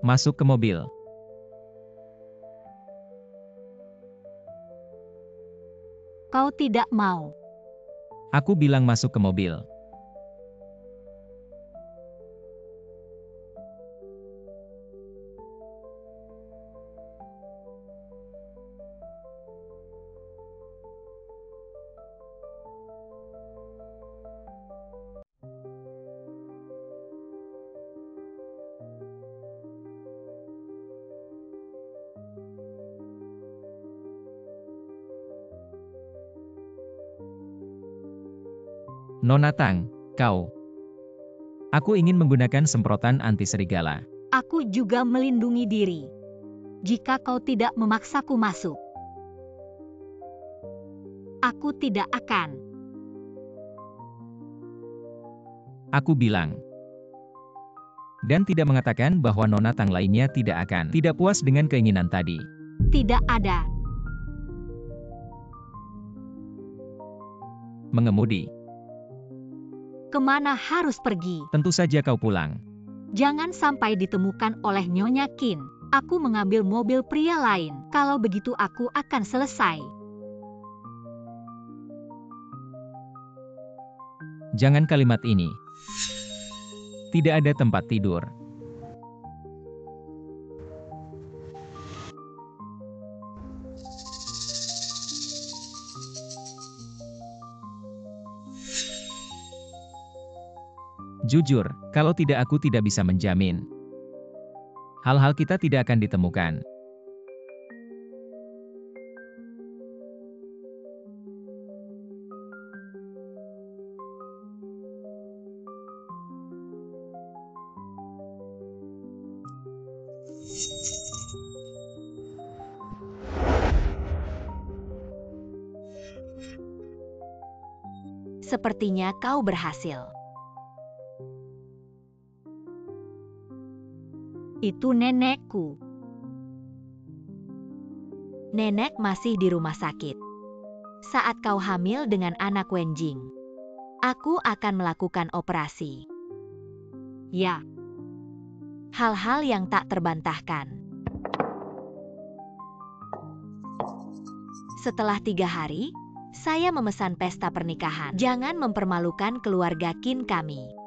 Masuk ke mobil. Kau tidak mau. Aku bilang masuk ke mobil. Nona Tang, kau. Aku ingin menggunakan semprotan anti serigala. Aku juga melindungi diri. Jika kau tidak memaksaku masuk, aku tidak akan. Aku bilang. Dan tidak mengatakan bahwa Nona Tang lainnya tidak akan tidak puas dengan keinginan tadi. Tidak ada. Mengemudi. Kemana harus pergi? Tentu saja kau pulang. Jangan sampai ditemukan oleh Nyonya Qin. Aku mengambil mobil pria lain. Kalau begitu aku akan selesai. Jangan kalimat ini. Tidak ada tempat tidur. Jujur, kalau tidak aku tidak bisa menjamin. Hal-hal kita tidak akan ditemukan. Sepertinya kau berhasil. Itu nenekku. Nenek masih di rumah sakit. Saat kau hamil dengan anak Wenjing, aku akan melakukan operasi. Ya. Hal-hal yang tak terbantahkan. Setelah 3 hari, saya memesan pesta pernikahan. Jangan mempermalukan keluarga Qin kami.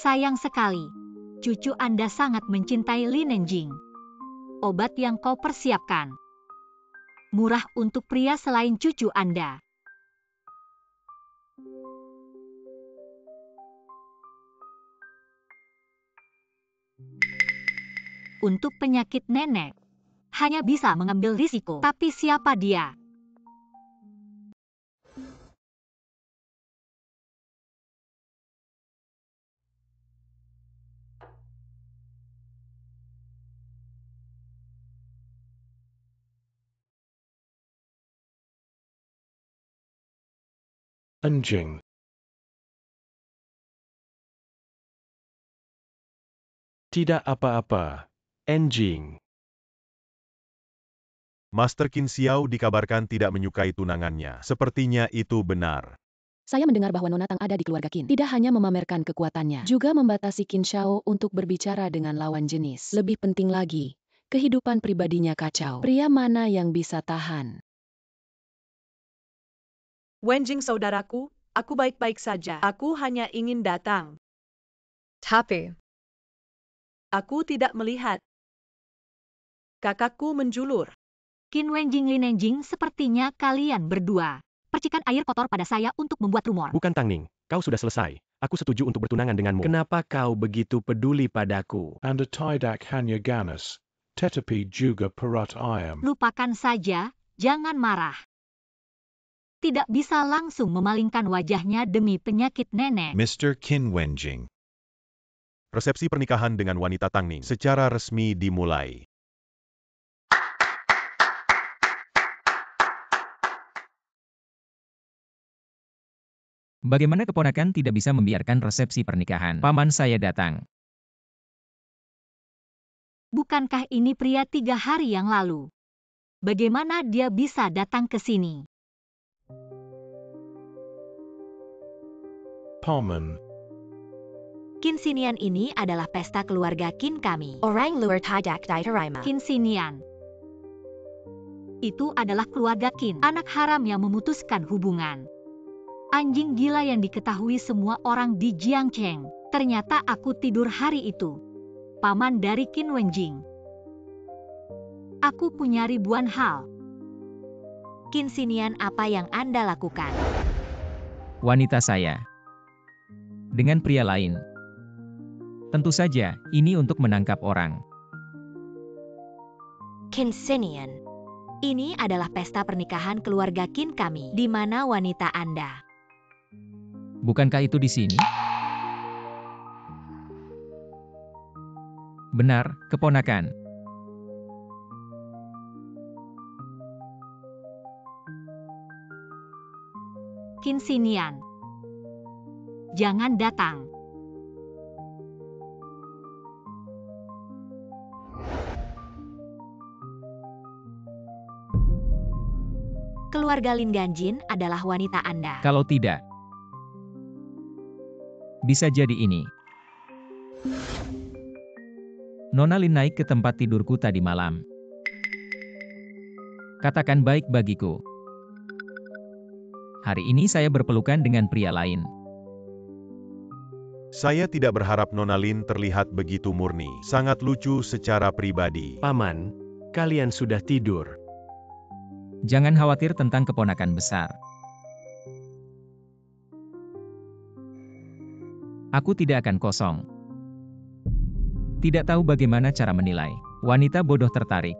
Sayang sekali, cucu Anda sangat mencintai Li Nenjing. Obat yang kau persiapkan murah untuk pria selain cucu Anda. Untuk penyakit nenek, hanya bisa mengambil risiko. Tapi siapa dia? Enjing. Tidak apa-apa, Enjing. Master Qin Xiao dikabarkan tidak menyukai tunangannya. Sepertinya itu benar. Saya mendengar bahwa Nona Tang ada di keluarga Qin. Tidak hanya memamerkan kekuatannya, juga membatasi Qin Shao untuk berbicara dengan lawan jenis. Lebih penting lagi, kehidupan pribadinya kacau. Pria mana yang bisa tahan? Wenjing saudaraku, aku baik-baik saja. Aku hanya ingin datang. Tapi aku tidak melihat. Kakakku menjulur. Qin Wenjing Li Nenjing, sepertinya kalian berdua percikan air kotor pada saya untuk membuat rumor. Bukan Tang Ning, kau sudah selesai. Aku setuju untuk bertunangan denganmu. Kenapa kau begitu peduli padaku? Anda tidak hanya ganas, tetapi juga perat ayam. Lupakan saja, jangan marah. Tidak bisa langsung memalingkan wajahnya demi penyakit nenek. Mr. Qin Wenjing. Resepsi pernikahan dengan wanita Tangning secara resmi dimulai. Bagaimana keponakan tidak bisa membiarkan resepsi pernikahan paman saya datang? Bukankah ini pria 3 hari yang lalu? Bagaimana dia bisa datang ke sini? Paman, Kinsinian ini adalah pesta keluarga Kin kami. Orang luar tidak diterima. Kinsinian. Itu adalah keluarga Kin, anak haram yang memutuskan hubungan. Anjing gila yang diketahui semua orang di Jiangcheng. Ternyata aku tidur hari itu. Paman dari Qin Wenjing. Aku punya ribuan hal. Kinsinian apa yang Anda lakukan? Wanita saya. Dengan pria lain. Tentu saja, ini untuk menangkap orang. Kinsinian. Ini adalah pesta pernikahan keluarga Kin kami. Di mana wanita Anda? Bukankah itu di sini? Benar, keponakan. Kinsinian. Jangan datang. Keluarga Lin Ganjin adalah wanita Anda. Kalau tidak, bisa jadi ini. Nona Lin naik ke tempat tidurku tadi malam. Katakan baik bagiku. Hari ini saya berpelukan dengan pria lain. Saya tidak berharap Nona Lin terlihat begitu murni. Sangat lucu secara pribadi. Paman, kalian sudah tidur. Jangan khawatir tentang keponakan besar. Aku tidak akan kosong. Tidak tahu bagaimana cara menilai. Wanita bodoh tertarik.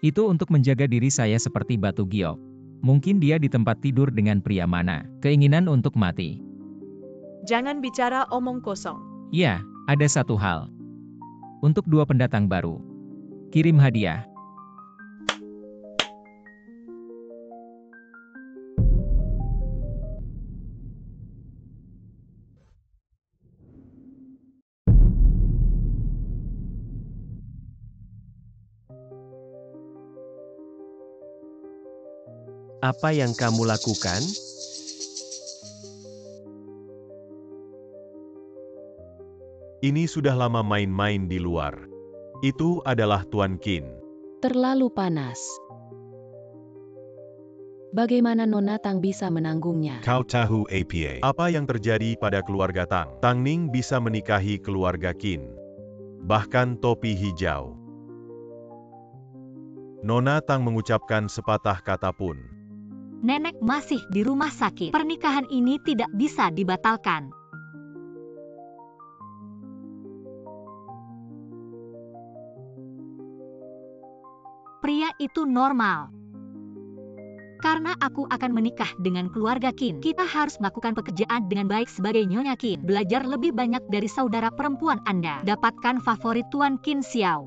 Itu untuk menjaga diri saya seperti batu giok. Mungkin dia di tempat tidur dengan pria mana. Keinginan untuk mati. Jangan bicara omong kosong. Ya, ada satu hal. Untuk 2 pendatang baru. Kirim hadiah. Apa yang kamu lakukan? Ini sudah lama main-main di luar. Itu adalah Tuan Qin. Terlalu panas. Bagaimana Nona Tang bisa menanggungnya? Kau tahu apa? Apa yang terjadi pada keluarga Tang? Tang Ning bisa menikahi keluarga Qin. Bahkan topi hijau. Nona Tang mengucapkan sepatah kata pun. Nenek masih di rumah sakit. Pernikahan ini tidak bisa dibatalkan. Pria itu normal. Karena aku akan menikah dengan keluarga Qin, kita harus melakukan pekerjaan dengan baik sebagai Nyonya Qin. Belajar lebih banyak dari saudara perempuan Anda. Dapatkan favorit Tuan Qin Xiao.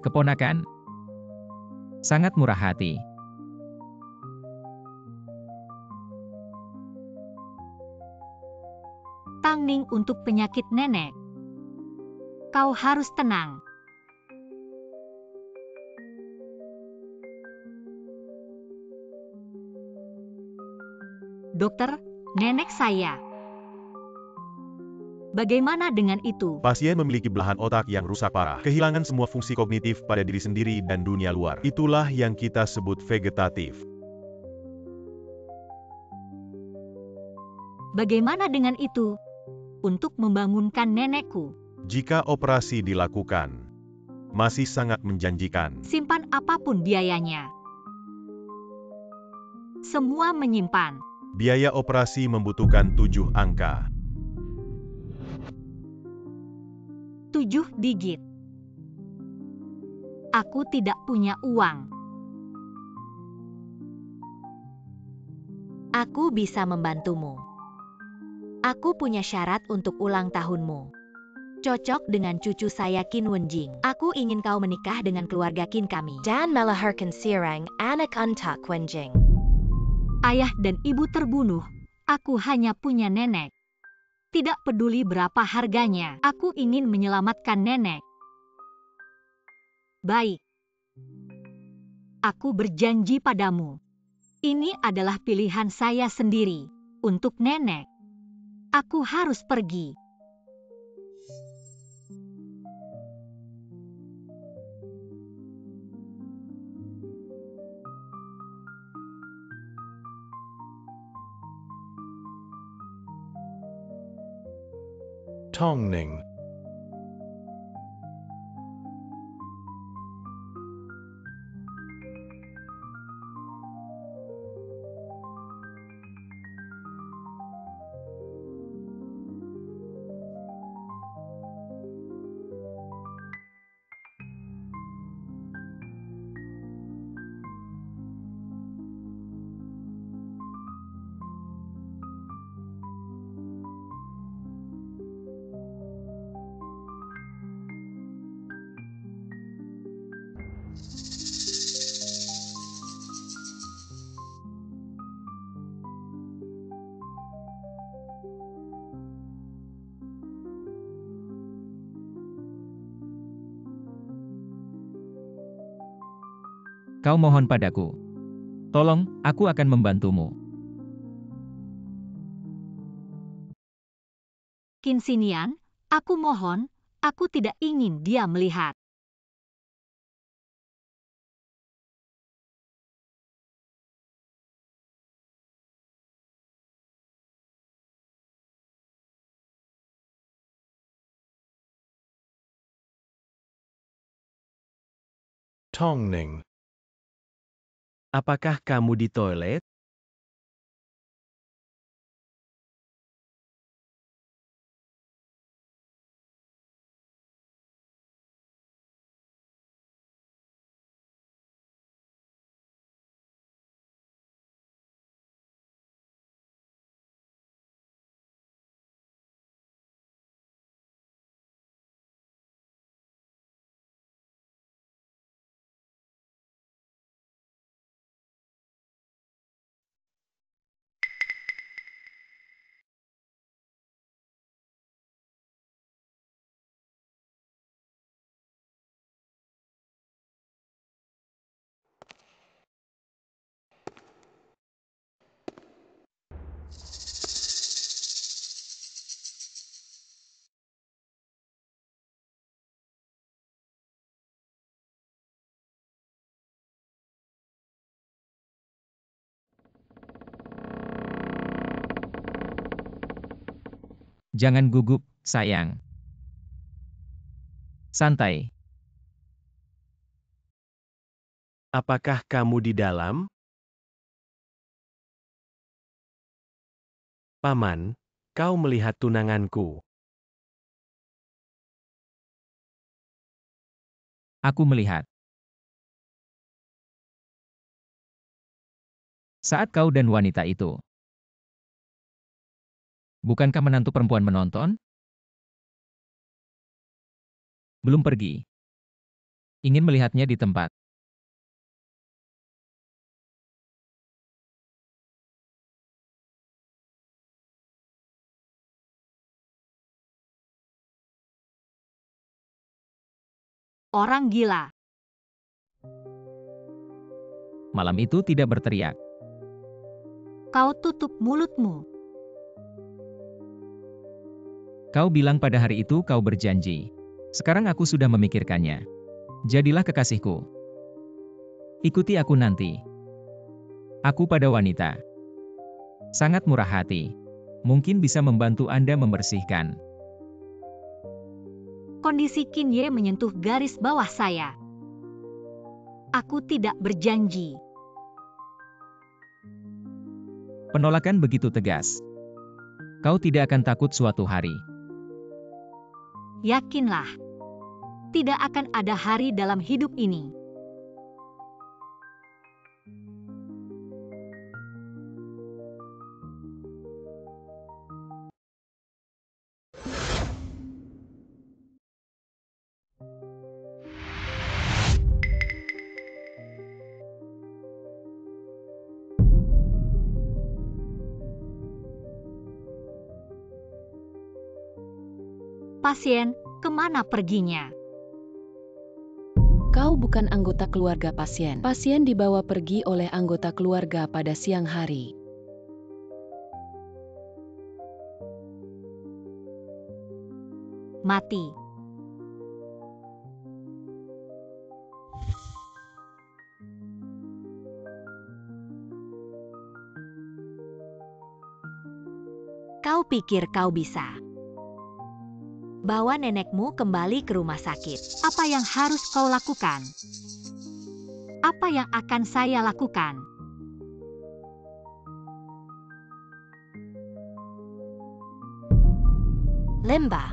Keponakan. Sangat murah hati. Tang Ning untuk penyakit nenek. Kau harus tenang. Dokter, nenek saya. Bagaimana dengan itu? Pasien memiliki belahan otak yang rusak parah. Kehilangan semua fungsi kognitif pada diri sendiri dan dunia luar. Itulah yang kita sebut vegetatif. Bagaimana dengan itu? Untuk membangunkan nenekku. Jika operasi dilakukan, masih sangat menjanjikan. Simpan apapun biayanya. Semua menyimpan. Biaya operasi membutuhkan 7 angka. 7 digit. Aku tidak punya uang. Aku bisa membantumu. Aku punya syarat untuk ulang tahunmu. Cocok dengan cucu saya Qin Wenjing. Aku ingin kau menikah dengan keluarga Qin kami. Dan melahirkan seorang anak untuk Wenjing. Ayah dan ibu terbunuh. Aku hanya punya nenek. Tidak peduli berapa harganya, aku ingin menyelamatkan nenek. Baik, Aku berjanji padamu. Ini adalah pilihan saya sendiri. Untuk nenek. Aku harus pergi. Tongning. Kau mohon padaku. Tolong, aku akan membantumu. Qin Xinian, aku mohon, aku tidak ingin dia melihat. Tongning. Apakah kamu di toilet? Jangan gugup, sayang. Santai. Apakah kamu di dalam? Paman, kau melihat tunanganku. Aku melihat. Saat kau dan wanita itu. Bukankah menantu perempuan menonton? Belum pergi. Ingin melihatnya di tempat. Orang gila. Malam itu tidak berteriak. Kau tutup mulutmu. Kau bilang pada hari itu kau berjanji. Sekarang aku sudah memikirkannya. Jadilah kekasihku. Ikuti aku nanti. Aku pada wanita. Sangat murah hati. Mungkin bisa membantu Anda membersihkan. Kondisi Qin Ye menyentuh garis bawah saya. Aku tidak berjanji. Penolakan begitu tegas. Kau tidak akan takut suatu hari. Yakinlah. Tidak akan ada hari dalam hidup ini. Pasien, kemana perginya? Kau bukan anggota keluarga pasien. Pasien dibawa pergi oleh anggota keluarga pada siang hari. Mati. Kau pikir kau bisa? Bawa nenekmu kembali ke rumah sakit. Apa yang harus kau lakukan? Apa yang akan saya lakukan? Lemba.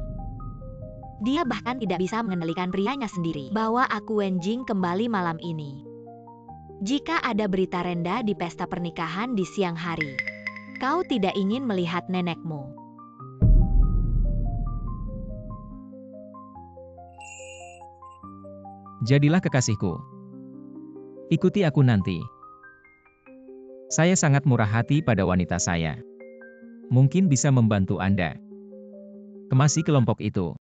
Dia bahkan tidak bisa mengendalikan prianya sendiri. Bawa aku Wenjing kembali malam ini. Jika ada berita rendah di pesta pernikahan di siang hari, kau tidak ingin melihat nenekmu. Jadilah kekasihku. Ikuti aku nanti. Saya sangat murah hati pada wanita saya. Mungkin bisa membantu Anda. Kemasi kelompok itu.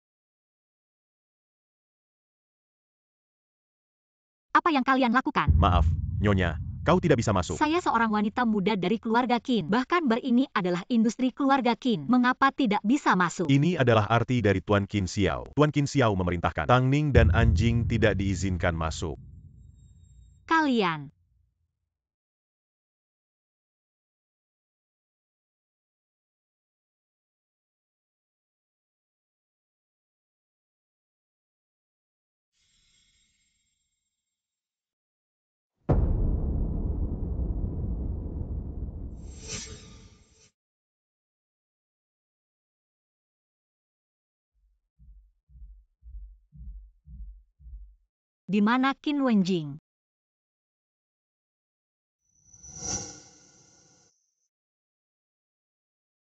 Apa yang kalian lakukan? Maaf, Nyonya, kau tidak bisa masuk. Saya seorang wanita muda dari keluarga Qin. Bahkan bar ini adalah industri keluarga Qin. Mengapa tidak bisa masuk? Ini adalah arti dari Tuan Qin Xiao. Tuan Qin Xiao memerintahkan. Tang Ning dan anjing tidak diizinkan masuk. Kalian. Di mana Qin Wenjing?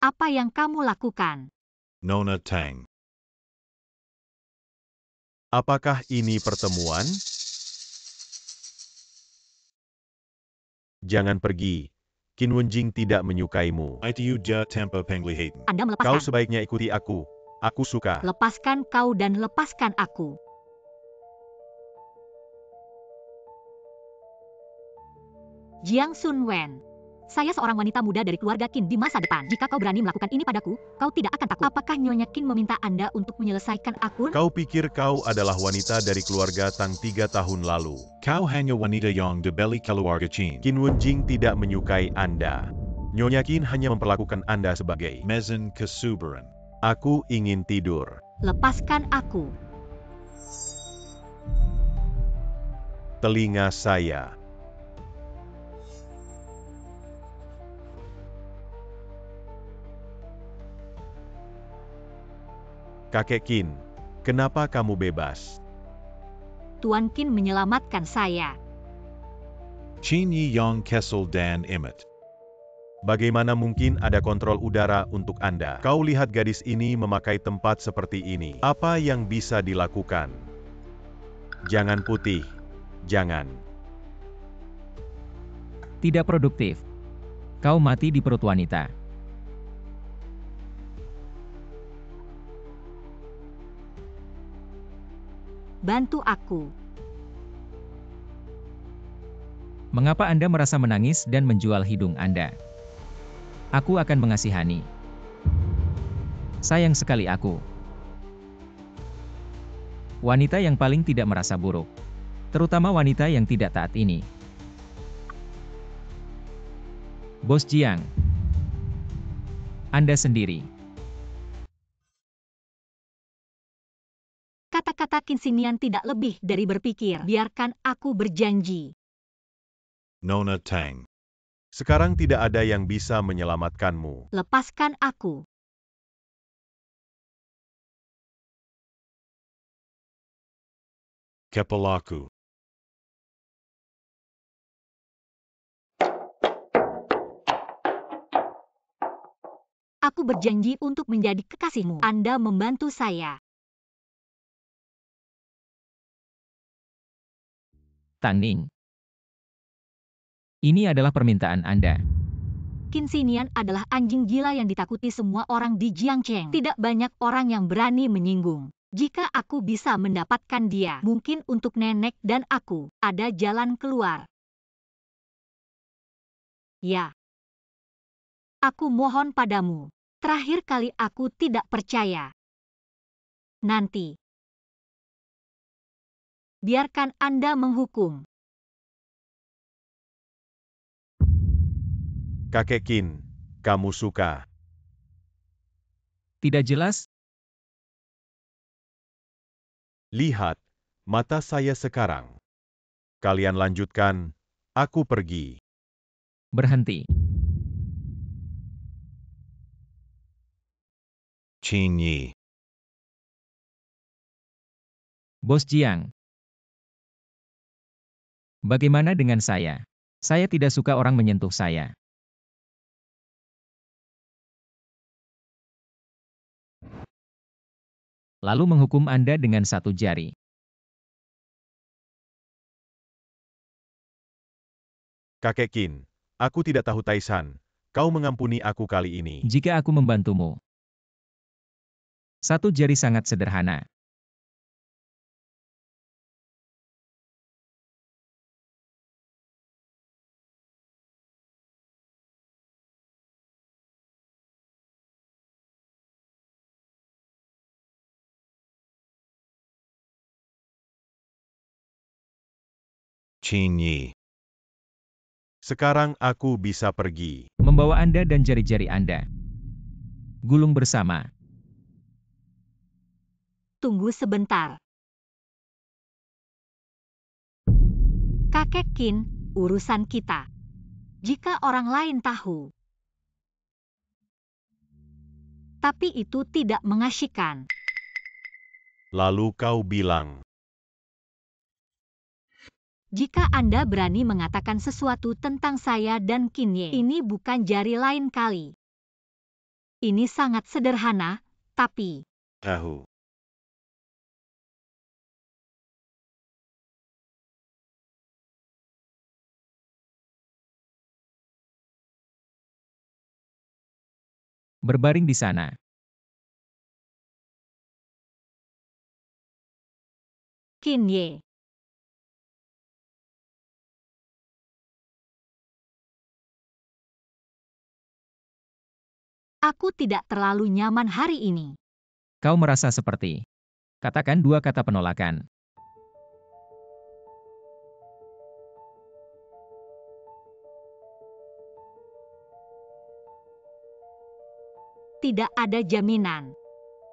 Apa yang kamu lakukan? Nona Tang. Apakah ini pertemuan? Jangan pergi. Qin Wenjing tidak menyukaimu. Itu dia tanpa penglihatan. Anda Kau melepaskan. sebaiknya ikuti aku. Aku suka. Lepaskan kau dan lepaskan aku. Jiang Sun Wen. Saya seorang wanita muda dari keluarga Qin di masa depan. Jika kau berani melakukan ini padaku, kau tidak akan takut. Apakah Nyonya Qin meminta Anda untuk menyelesaikan akun? Kau pikir kau adalah wanita dari keluarga Tang 3 tahun lalu. Kau hanya wanita yang dibeli keluarga Qin. Qin Wenjing tidak menyukai Anda. Nyonya Qin hanya memperlakukan Anda sebagai Mezan kesuburan. aku ingin tidur. Lepaskan aku. Telinga saya. Kakek Qin, kenapa kamu bebas? Tuan Qin menyelamatkan saya. Qin Yi Yang Kessel dan Emmet. Bagaimana mungkin ada kontrol udara untuk Anda? Kau lihat gadis ini memakai tempat seperti ini. Apa yang bisa dilakukan? Jangan putih. Jangan. Tidak produktif. Kau mati di perut wanita. Bantu aku. Mengapa Anda merasa menangis dan menjual hidung Anda? Aku akan mengasihani. Sayang sekali aku. Wanita yang paling tidak merasa buruk. Terutama wanita yang tidak taat ini. Bos Jiang. Anda sendiri. Kata-kata Qin Xinian tidak lebih dari berpikir. Biarkan aku berjanji. Nona Tang. Sekarang tidak ada yang bisa menyelamatkanmu. Lepaskan aku. Kepalaku. Aku berjanji untuk menjadi kekasihmu. Anda membantu saya. Tang Ning. Ini adalah permintaan Anda. Qin Xinian adalah anjing gila yang ditakuti semua orang di Jiangcheng. Tidak banyak orang yang berani menyinggung. Jika aku bisa mendapatkan dia, mungkin untuk nenek dan aku ada jalan keluar. Ya. Aku mohon padamu. Terakhir kali aku tidak percaya. Nanti. Biarkan Anda menghukum. Kakek Qin, kamu suka. Tidak jelas? Lihat, mata saya sekarang. Kalian lanjutkan, aku pergi. Berhenti. Qin Yi. Bos Jiang. Bagaimana dengan saya? Saya tidak suka orang menyentuh saya. Lalu menghukum Anda dengan satu jari. Kakek Qin, aku tidak tahu Taisan. Kau mengampuni aku kali ini. Jika aku membantumu. Satu jari sangat sederhana. Qin Yi. Sekarang aku bisa pergi. Membawa Anda dan jari-jari Anda. Gulung bersama. Tunggu sebentar. Kakek Qin, urusan kita. Jika orang lain tahu. Tapi itu tidak mengasyikkan. Lalu kau bilang, Jika Anda berani mengatakan sesuatu tentang saya dan Qin Ye, ini bukan jari lain kali. Ini sangat sederhana, tapi Tahu. Berbaring di sana. Qin Ye. Aku tidak terlalu nyaman hari ini. Kau merasa seperti. Katakan dua kata penolakan. Tidak ada jaminan.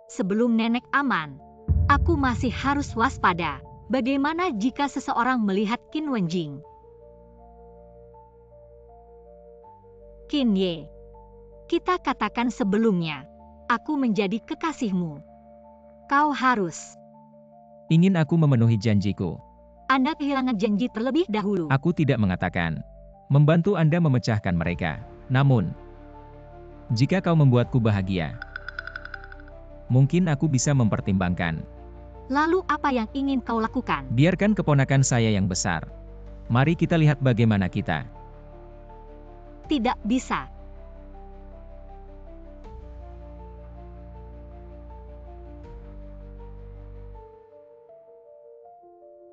Sebelum nenek aman, aku masih harus waspada. Bagaimana jika seseorang melihat Qin Wenjing? Qin Ye. Kita katakan sebelumnya, aku menjadi kekasihmu. Kau harus. Ingin aku memenuhi janjiku. Anda kehilangan janji terlebih dahulu. Aku tidak mengatakan. Membantu Anda memecahkan mereka. Namun, jika kau membuatku bahagia, mungkin aku bisa mempertimbangkan. Lalu apa yang ingin kau lakukan? Biarkan keponakan saya yang besar. Mari kita lihat bagaimana kita. Tidak bisa.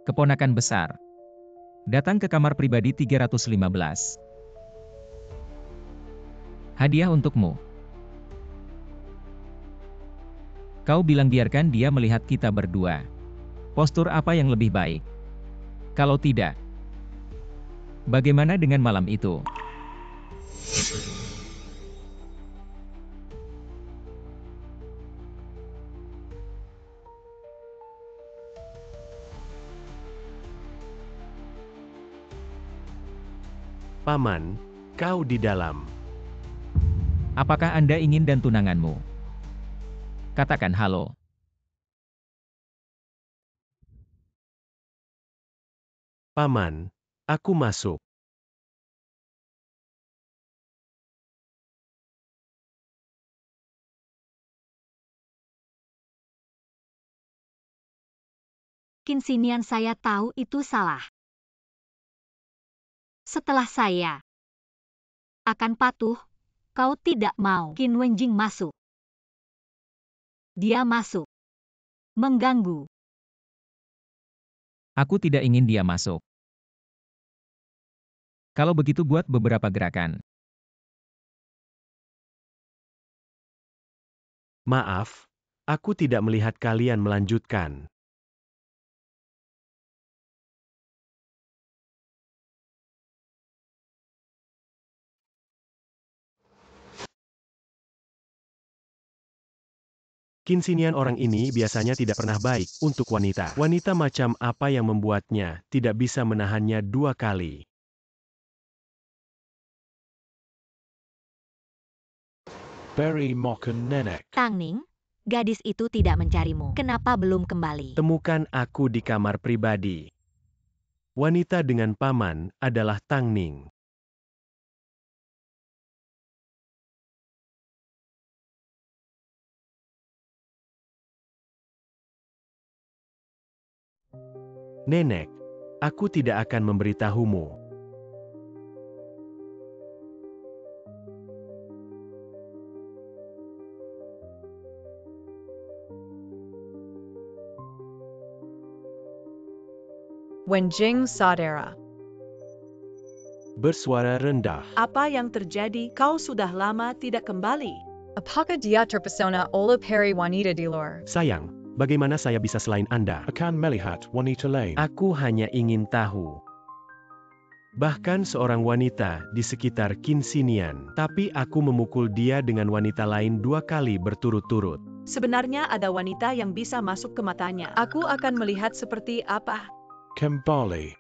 Keponakan besar. Datang ke kamar pribadi 315. Hadiah untukmu. Kau bilang biarkan dia melihat kita berdua. Postur apa yang lebih baik? Kalau tidak, bagaimana dengan malam itu? Paman, kau di dalam. Apakah Anda ingin dan tunanganmu? Katakan halo. Paman, aku masuk. Kinsinian saya tahu itu salah. Setelah saya akan patuh, kau tidak mau Qin Wenjing masuk. Dia masuk. mengganggu. Aku tidak ingin dia masuk. Kalau begitu buat beberapa gerakan. Maaf, aku tidak melihat kalian melanjutkan. Kinsinian orang ini biasanya tidak pernah baik untuk wanita. Wanita macam apa yang membuatnya tidak bisa menahannya 2 kali? Berry Mocken Nenek. Tang Ning, gadis itu tidak mencarimu. Kenapa belum kembali? Temukan aku di kamar pribadi. Wanita dengan paman adalah Tang Ning. Nenek, aku tidak akan memberitahumu. Wenjing saudara. Bersuara rendah. Apa yang terjadi? Kau sudah lama tidak kembali. Apakah dia terpesona oleh peri wanita di luar? Sayang, bagaimana saya bisa selain Anda? Akan melihat wanita lain. Aku hanya ingin tahu. Bahkan seorang wanita di sekitar Kinsinian, tapi aku memukul dia dengan wanita lain 2 kali berturut-turut. Sebenarnya ada wanita yang bisa masuk ke matanya. Aku akan melihat seperti apa. Kembali.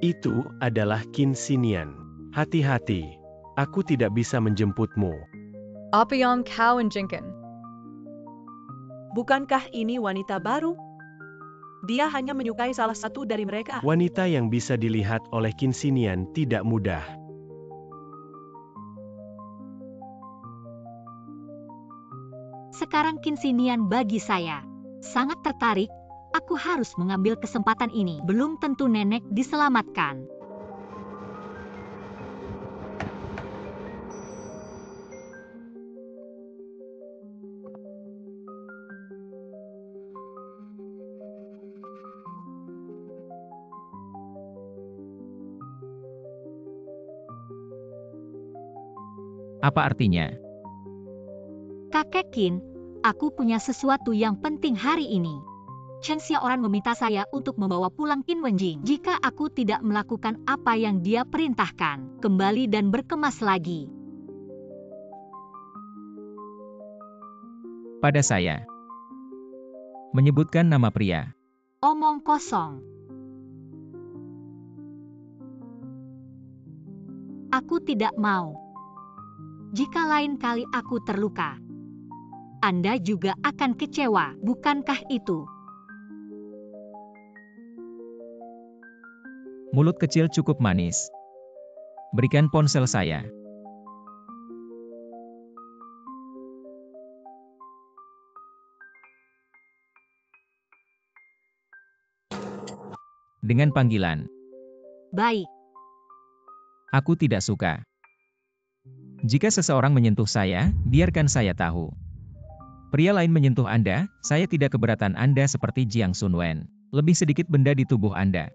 Itu adalah Kinsinian. Hati-hati, aku tidak bisa menjemputmu. Apa yang kau inginkan? Bukankah ini wanita baru? Dia hanya menyukai salah satu dari mereka. Wanita yang bisa dilihat oleh Kinsinian tidak mudah. Sekarang Kinsinian bagi saya. Sangat tertarik, aku harus mengambil kesempatan ini. Belum tentu nenek diselamatkan. Apa artinya? Kakek Qin, aku punya sesuatu yang penting hari ini. Chen Xiaoran meminta saya untuk membawa pulang Qin Wenjing. Jika aku tidak melakukan apa yang dia perintahkan, kembali dan berkemas lagi. Pada saya. Menyebutkan nama pria. Omong kosong. Aku tidak mau. Jika lain kali aku terluka, Anda juga akan kecewa, bukankah itu? Mulut kecil cukup manis. Berikan ponsel saya. Dengan panggilan. Baik. Aku tidak suka. Jika seseorang menyentuh saya, biarkan saya tahu. Pria lain menyentuh Anda, saya tidak keberatan Anda seperti Jiang Sunwen. Lebih sedikit benda di tubuh Anda.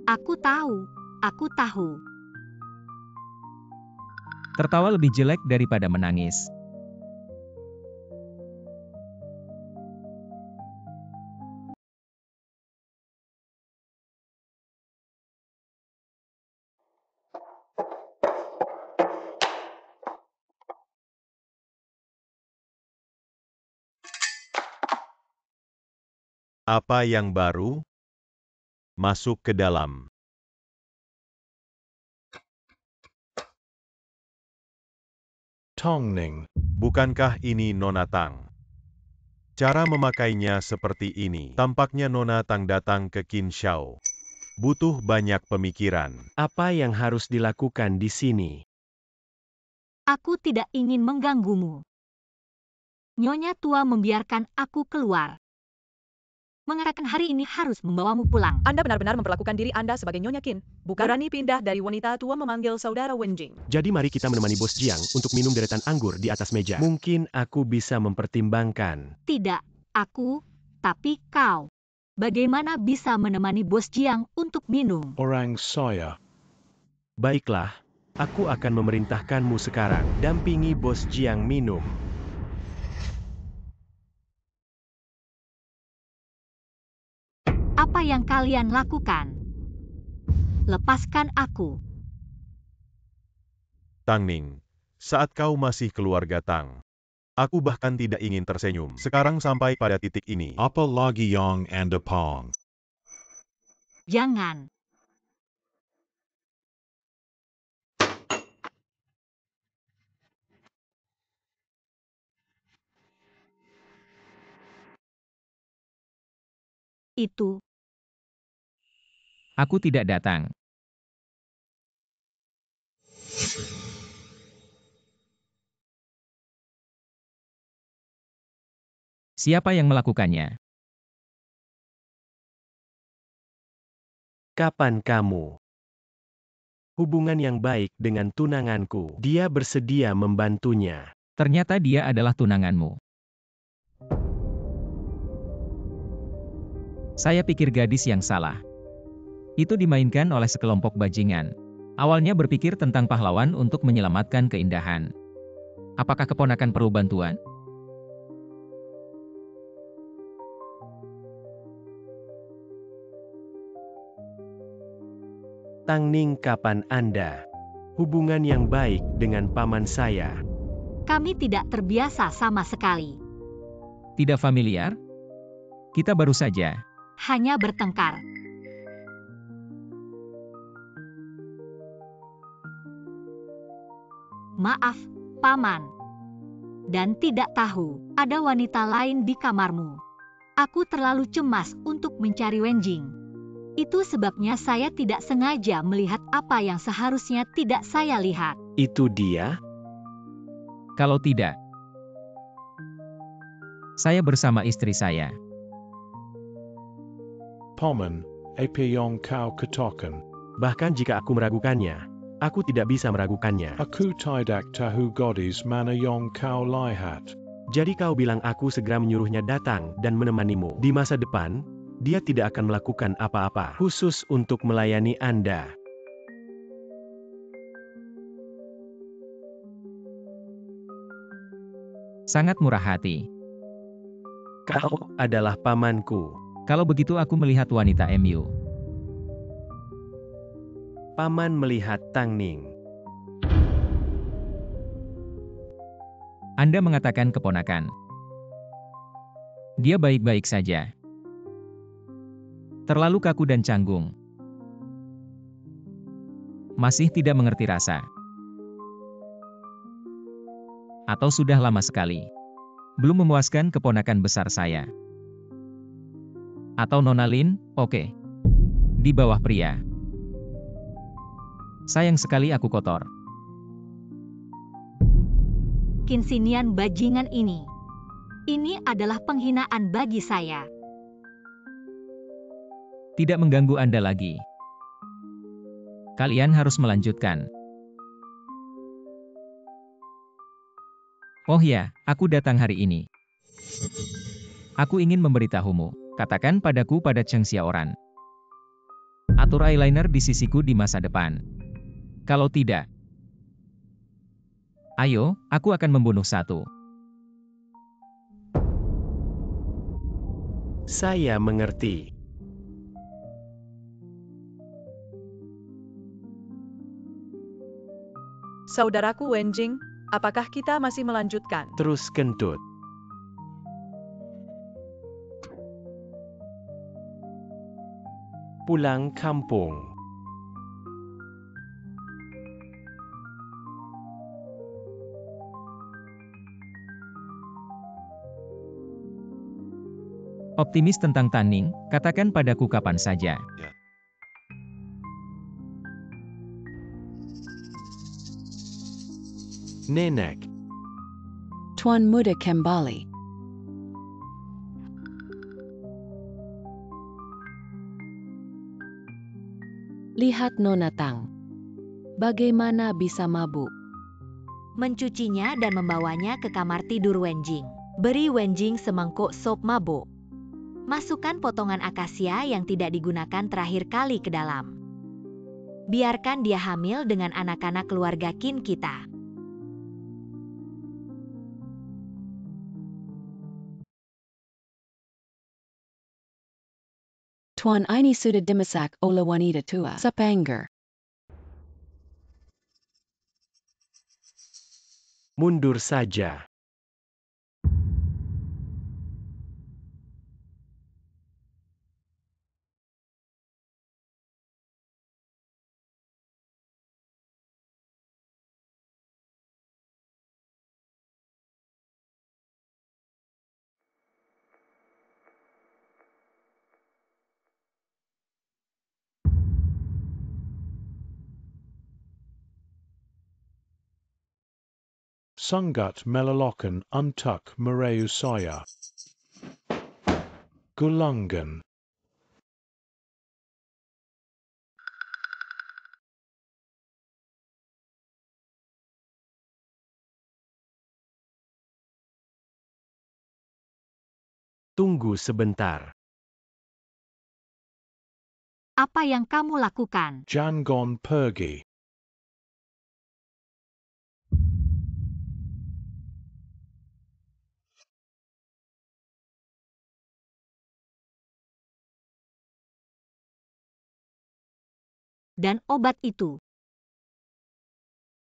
Aku tahu. Tertawa lebih jelek daripada menangis. Apa yang baru? Masuk ke dalam. Tong Ning. Bukankah ini Nona Tang? Cara memakainya seperti ini. Tampaknya Nona Tang datang ke Qin Shao. Butuh banyak pemikiran. Apa yang harus dilakukan di sini? Aku tidak ingin mengganggumu. Nyonya tua membiarkan aku keluar. mengatakan hari ini harus membawamu pulang. Anda benar-benar memperlakukan diri Anda sebagai Nyonya Qin. Bukan berani pindah dari wanita tua memanggil saudara Wenjing. Jadi mari kita menemani Bos Jiang untuk minum deretan anggur di atas meja. Mungkin aku bisa mempertimbangkan. Tidak, aku, tapi kau. Bagaimana bisa menemani Bos Jiang untuk minum? Orang saya. Baiklah, aku akan memerintahkanmu sekarang. Dampingi Bos Jiang minum. Apa yang kalian lakukan? Lepaskan aku. Tang Ning, saat kau masih keluarga Tang, aku bahkan tidak ingin tersenyum. Sekarang sampai pada titik ini. Apa lagi yang Anda pang? Jangan. Itu. Aku tidak datang. Siapa yang melakukannya? Kapan kamu? Hubungan yang baik dengan tunanganku. Dia bersedia membantunya. Ternyata dia adalah tunanganmu. Saya pikir gadis yang salah. Itu dimainkan oleh sekelompok bajingan. Awalnya berpikir tentang pahlawan untuk menyelamatkan keindahan. Apakah keponakan perlu bantuan? Tang Ning, kapan Anda? Hubungan yang baik dengan paman saya. Kami tidak terbiasa sama sekali. Tidak familiar? Kita baru saja. Hanya bertengkar. Maaf, Paman. Dan tidak tahu, ada wanita lain di kamarmu. Aku terlalu cemas untuk mencari Wenjing. Itu sebabnya saya tidak sengaja melihat apa yang seharusnya tidak saya lihat. Itu dia? Kalau tidak, saya bersama istri saya. Paman, apa yang kau katakan? Bahkan jika aku meragukannya, aku tidak bisa meragukannya. Aku tidak tahu gadis mana yang kau lihat. Jadi kau bilang aku segera menyuruhnya datang dan menemanimu. Di masa depan, dia tidak akan melakukan apa-apa khusus untuk melayani Anda. Sangat murah hati. Kau adalah pamanku. Kalau begitu aku melihat wanita MU. Paman melihat Tang Ning. Anda mengatakan keponakan. Dia baik-baik saja. Terlalu kaku dan canggung. Masih tidak mengerti rasa. Atau sudah lama sekali. Belum memuaskan keponakan besar saya. Atau Nona Lin, oke. Di bawah pria. Sayang sekali aku kotor. Kinsinian bajingan ini. Ini adalah penghinaan bagi saya. Tidak mengganggu Anda lagi. Kalian harus melanjutkan. Oh ya, aku datang hari ini. Aku ingin memberitahumu. Katakan padaku pada Cheng Xiaoran. Atur eyeliner di sisiku di masa depan. Kalau tidak, ayo, aku akan membunuh satu. Saya mengerti. Saudaraku Wenjing, apakah kita masih melanjutkan? Terus kentut. Pulang kampung. Optimis tentang Tang Ning, katakan padaku kapan saja. Nenek. Tuan Muda kembali. Lihat Nona Tang. Bagaimana bisa mabuk? Mencucinya dan membawanya ke kamar tidur Wenjing. Beri Wenjing semangkuk sop mabuk. Masukkan potongan akasia yang tidak digunakan terakhir kali ke dalam. Biarkan dia hamil dengan anak-anak keluarga Qin kita. Tuan ini sudah dimasak oleh wanita tua. Sepengger. Mundur saja. Sungut melalokan untuk mereu saya. Gulungan. Tunggu sebentar. Apa yang kamu lakukan? Jangon pergi. Dan obat itu.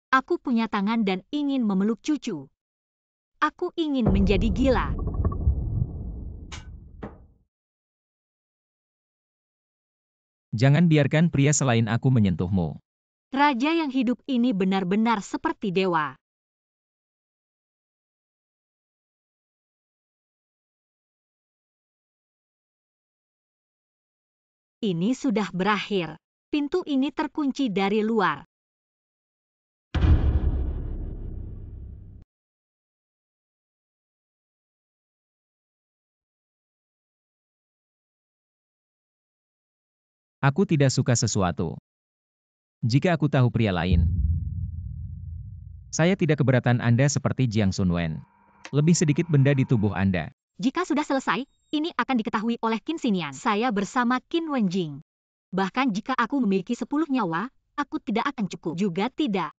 Aku punya tangan dan ingin memeluk cucu. Aku ingin menjadi gila. Jangan biarkan pria selain aku menyentuhmu. Raja yang hidup ini benar-benar seperti dewa. Ini sudah berakhir. Pintu ini terkunci dari luar. Aku tidak suka sesuatu. Jika aku tahu pria lain, saya tidak keberatan Anda seperti Jiang Sunwen. Lebih sedikit benda di tubuh Anda. Jika sudah selesai, ini akan diketahui oleh Qin Xinian. Saya bersama Qin Wenjing. Bahkan jika aku memiliki 10 nyawa, aku tidak akan cukup. Juga tidak.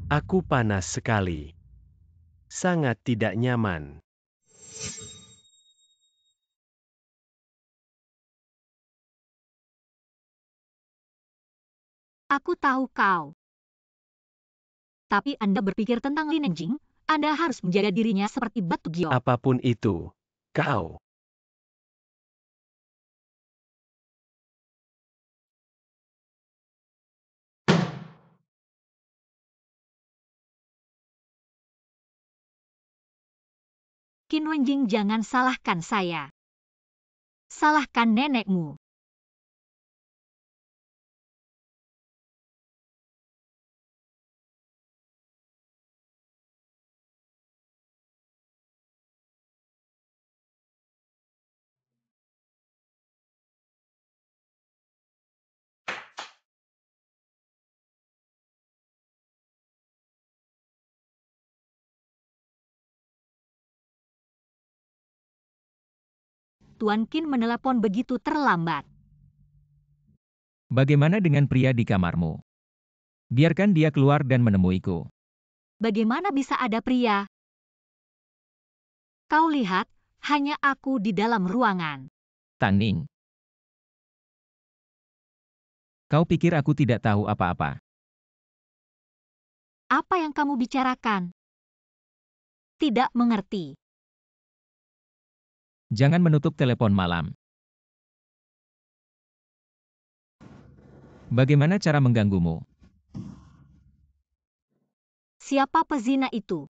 Aku panas sekali. Sangat tidak nyaman. Aku tahu kau. Tapi Anda berpikir tentang Lin Nenjing, Anda harus menjaga dirinya seperti batu giok. Apapun itu, kau. Qin Wenjing, jangan salahkan saya. Salahkan nenekmu. Tuan Qin menelepon begitu terlambat. Bagaimana dengan pria di kamarmu? Biarkan dia keluar dan menemuiku. Bagaimana bisa ada pria? Kau lihat, hanya aku di dalam ruangan. Tang Ning. Kau pikir aku tidak tahu apa-apa? Apa yang kamu bicarakan? Tidak mengerti. Jangan menutup telepon malam. Bagaimana cara mengganggumu? Siapa pezina itu?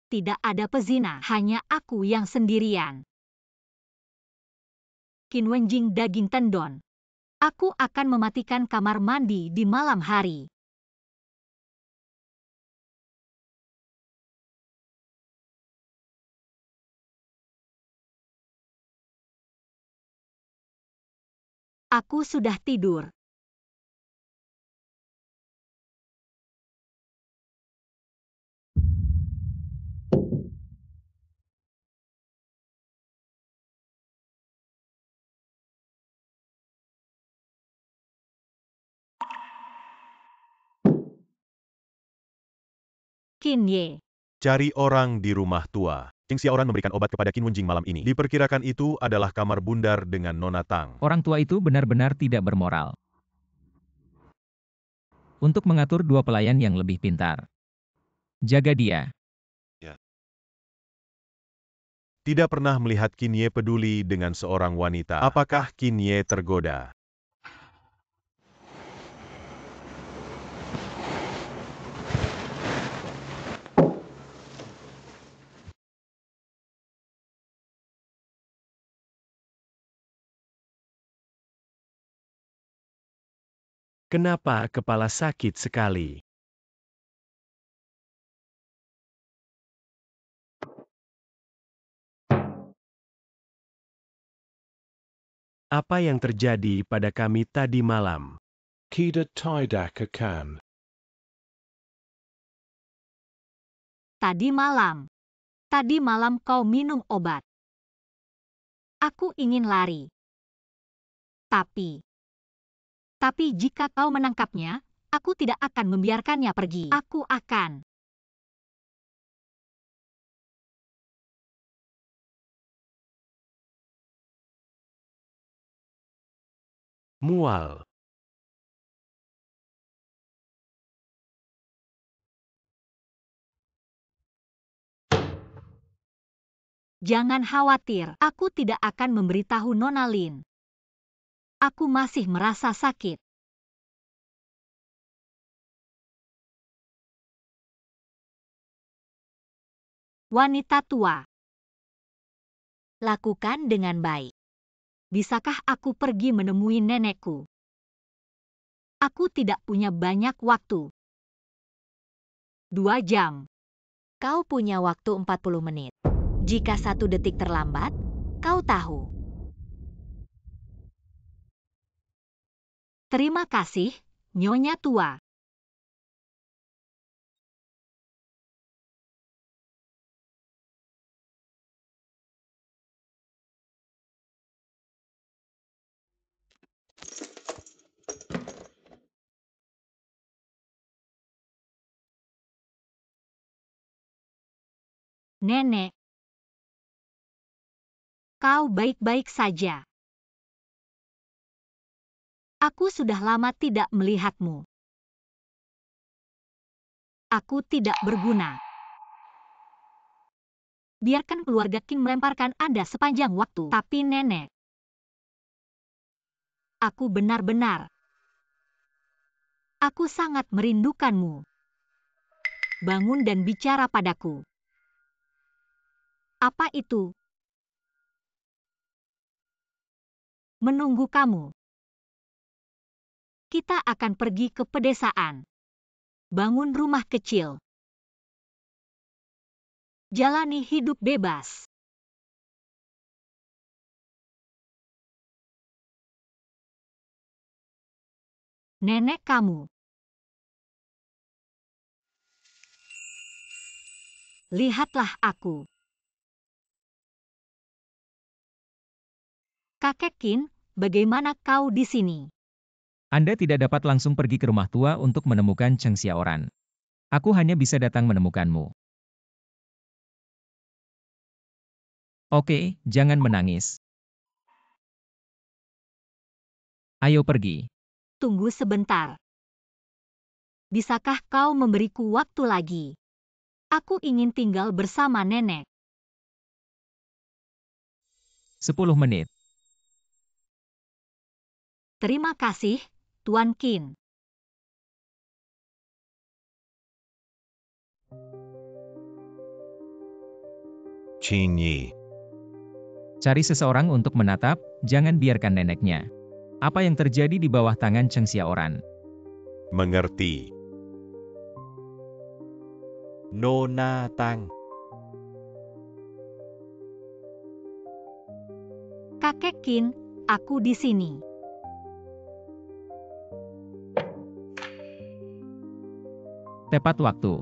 Tidak ada pezina, hanya aku yang sendirian. Qin Wenjing daging tendon. Aku akan mematikan kamar mandi di malam hari. Aku sudah tidur. Qin Ye. Cari orang di rumah tua. Cheng Xiaoran memberikan obat kepada Qin Wenjing malam ini. Diperkirakan itu adalah kamar bundar dengan Nona Tang. Orang tua itu benar-benar tidak bermoral. Untuk mengatur dua pelayan yang lebih pintar. Jaga dia. Tidak pernah melihat Qin Ye peduli dengan seorang wanita. Apakah Qin Ye tergoda? Kenapa kepala sakit sekali? Apa yang terjadi pada kami tadi malam? Kida tidak akan. Tadi malam kau minum obat. Aku ingin lari. Tapi jika kau menangkapnya, aku tidak akan membiarkannya pergi. Aku akan. Mual. Jangan khawatir, aku tidak akan memberitahu Nona Lin. Aku masih merasa sakit. Wanita tua. Lakukan dengan baik. Bisakah aku pergi menemui nenekku? Aku tidak punya banyak waktu. 2 jam. Kau punya waktu 40 menit. Jika 1 detik terlambat, kau tahu. Terima kasih, Nyonya tua. Nenek, kau baik-baik saja. Aku sudah lama tidak melihatmu. Aku tidak berguna. Biarkan keluarga Qin melemparkan Anda sepanjang waktu. Tapi nenek, aku benar-benar. Aku sangat merindukanmu. Bangun dan bicara padaku. Apa itu? Menunggu kamu. Kita akan pergi ke pedesaan. Bangun rumah kecil. Jalani hidup bebas. Nenek kamu. Lihatlah aku. Kakek Qin, bagaimana kau di sini? Anda tidak dapat langsung pergi ke rumah tua untuk menemukan Cheng Xiaoran. Aku hanya bisa datang menemukanmu. Oke, jangan menangis. Ayo pergi. Tunggu sebentar. Bisakah kau memberiku waktu lagi? Aku ingin tinggal bersama nenek. 10 menit. Terima kasih, Tuan Qin. Qin Ye. Cari seseorang untuk menatap, jangan biarkan neneknya. Apa yang terjadi di bawah tangan Cheng Xiaoran? Mengerti. Nona Tang. Kakek Qin, aku di sini. Tepat waktu.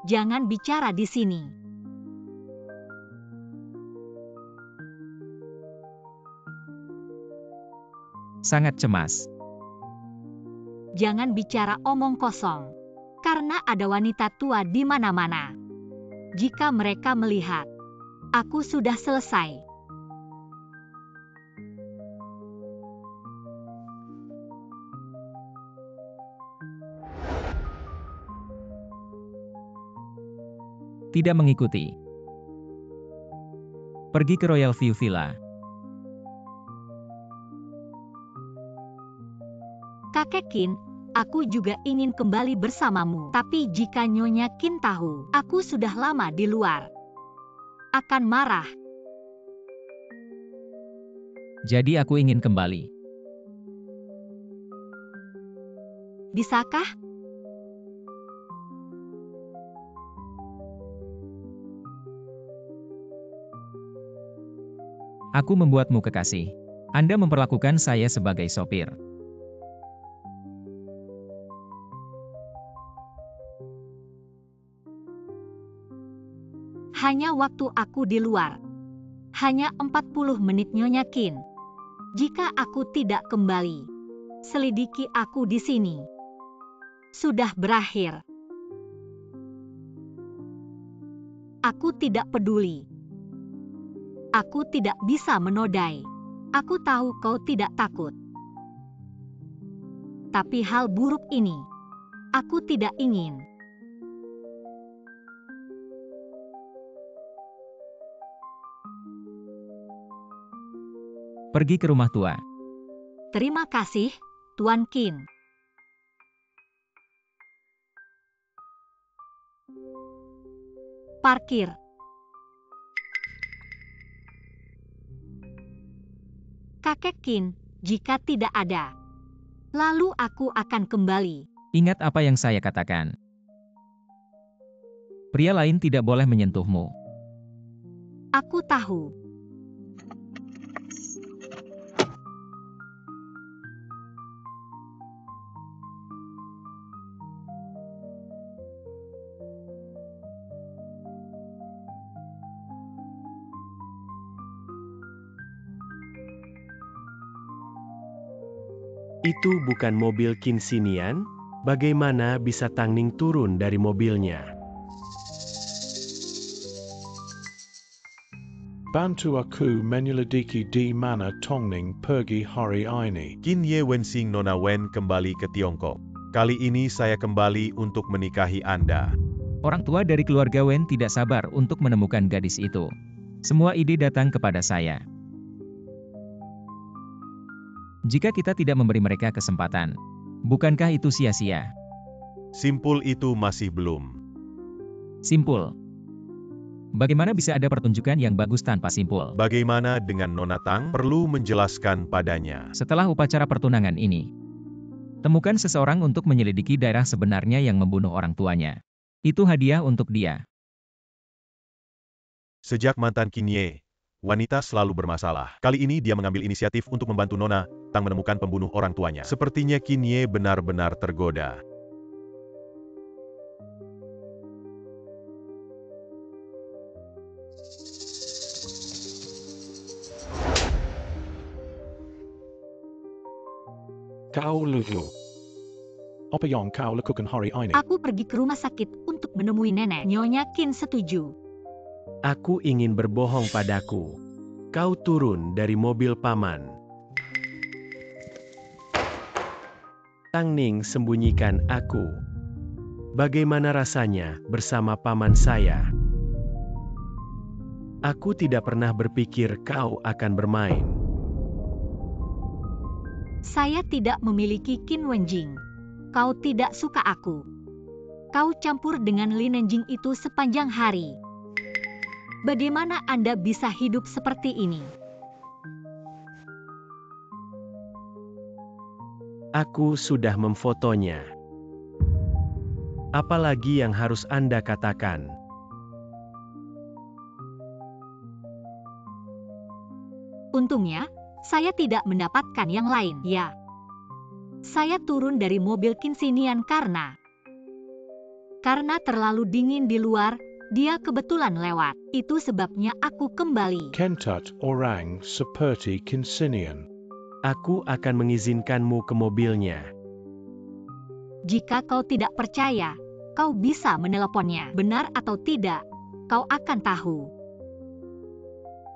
Jangan bicara di sini. Sangat cemas. Jangan bicara omong kosong. Karena ada wanita tua di mana-mana. Jika mereka melihat, aku sudah selesai. Tidak mengikuti. Pergi ke Royal View Villa. Kakek Qin, aku juga ingin kembali bersamamu. Tapi jika Nyonya Qin tahu, aku sudah lama di luar, akan marah. Jadi aku ingin kembali. Bisakah? Aku membuatmu kekasih. Anda memperlakukan saya sebagai sopir. Hanya waktu aku di luar. Hanya 40 menit Nyonya Qin. Jika aku tidak kembali, selidiki aku di sini. Sudah berakhir. Aku tidak peduli. Aku tidak bisa menodai. Aku tahu kau tidak takut. Tapi hal buruk ini, aku tidak ingin. Pergi ke rumah tua. Terima kasih, Tuan Qin. Parkir. Kakek Qin, jika tidak ada, lalu aku akan kembali. Ingat apa yang saya katakan. Pria lain tidak boleh menyentuhmu. Aku tahu. Itu bukan mobil Qin Xinian? Bagaimana bisa Tang Ning turun dari mobilnya? Bantu aku menyelidiki di mana Tongning pergi hari ini. Qin Ye Wensing Nona Wen kembali ke Tiongkok. Kali ini saya kembali untuk menikahi Anda. Orang tua dari keluarga Wen tidak sabar untuk menemukan gadis itu. Semua ide datang kepada saya. Jika kita tidak memberi mereka kesempatan, bukankah itu sia-sia? Simpul itu masih belum. Simpul. Bagaimana bisa ada pertunjukan yang bagus tanpa simpul? Bagaimana dengan Nona Tang? Perlu menjelaskan padanya. Setelah upacara pertunangan ini, temukan seseorang untuk menyelidiki daerah sebenarnya yang membunuh orang tuanya. Itu hadiah untuk dia. Sejak mantan Qin Ye, wanita selalu bermasalah. Kali ini dia mengambil inisiatif untuk membantu Nona Tang menemukan pembunuh orang tuanya. Sepertinya Qin Ye benar-benar tergoda. Kau lugu. Apa yang kau lakukan hari ini? Aku pergi ke rumah sakit untuk menemui nenek. Nyonya Qin setuju. Aku ingin berbohong padaku. Kau turun dari mobil paman. Tang Ning sembunyikan aku. Bagaimana rasanya bersama paman saya? Aku tidak pernah berpikir kau akan bermain. Saya tidak memiliki Qin Wenjing. Kau tidak suka aku. Kau campur dengan Li Nenjing itu sepanjang hari. Bagaimana Anda bisa hidup seperti ini? Aku sudah memfotonya. Apalagi yang harus Anda katakan? Untungnya, saya tidak mendapatkan yang lain. Ya. Saya turun dari mobil Qin Xinian karena terlalu dingin di luar, dia kebetulan lewat. Itu sebabnya aku kembali. Kentat orang seperti Kinsinian. Aku akan mengizinkanmu ke mobilnya. Jika kau tidak percaya, kau bisa meneleponnya. Benar atau tidak, kau akan tahu.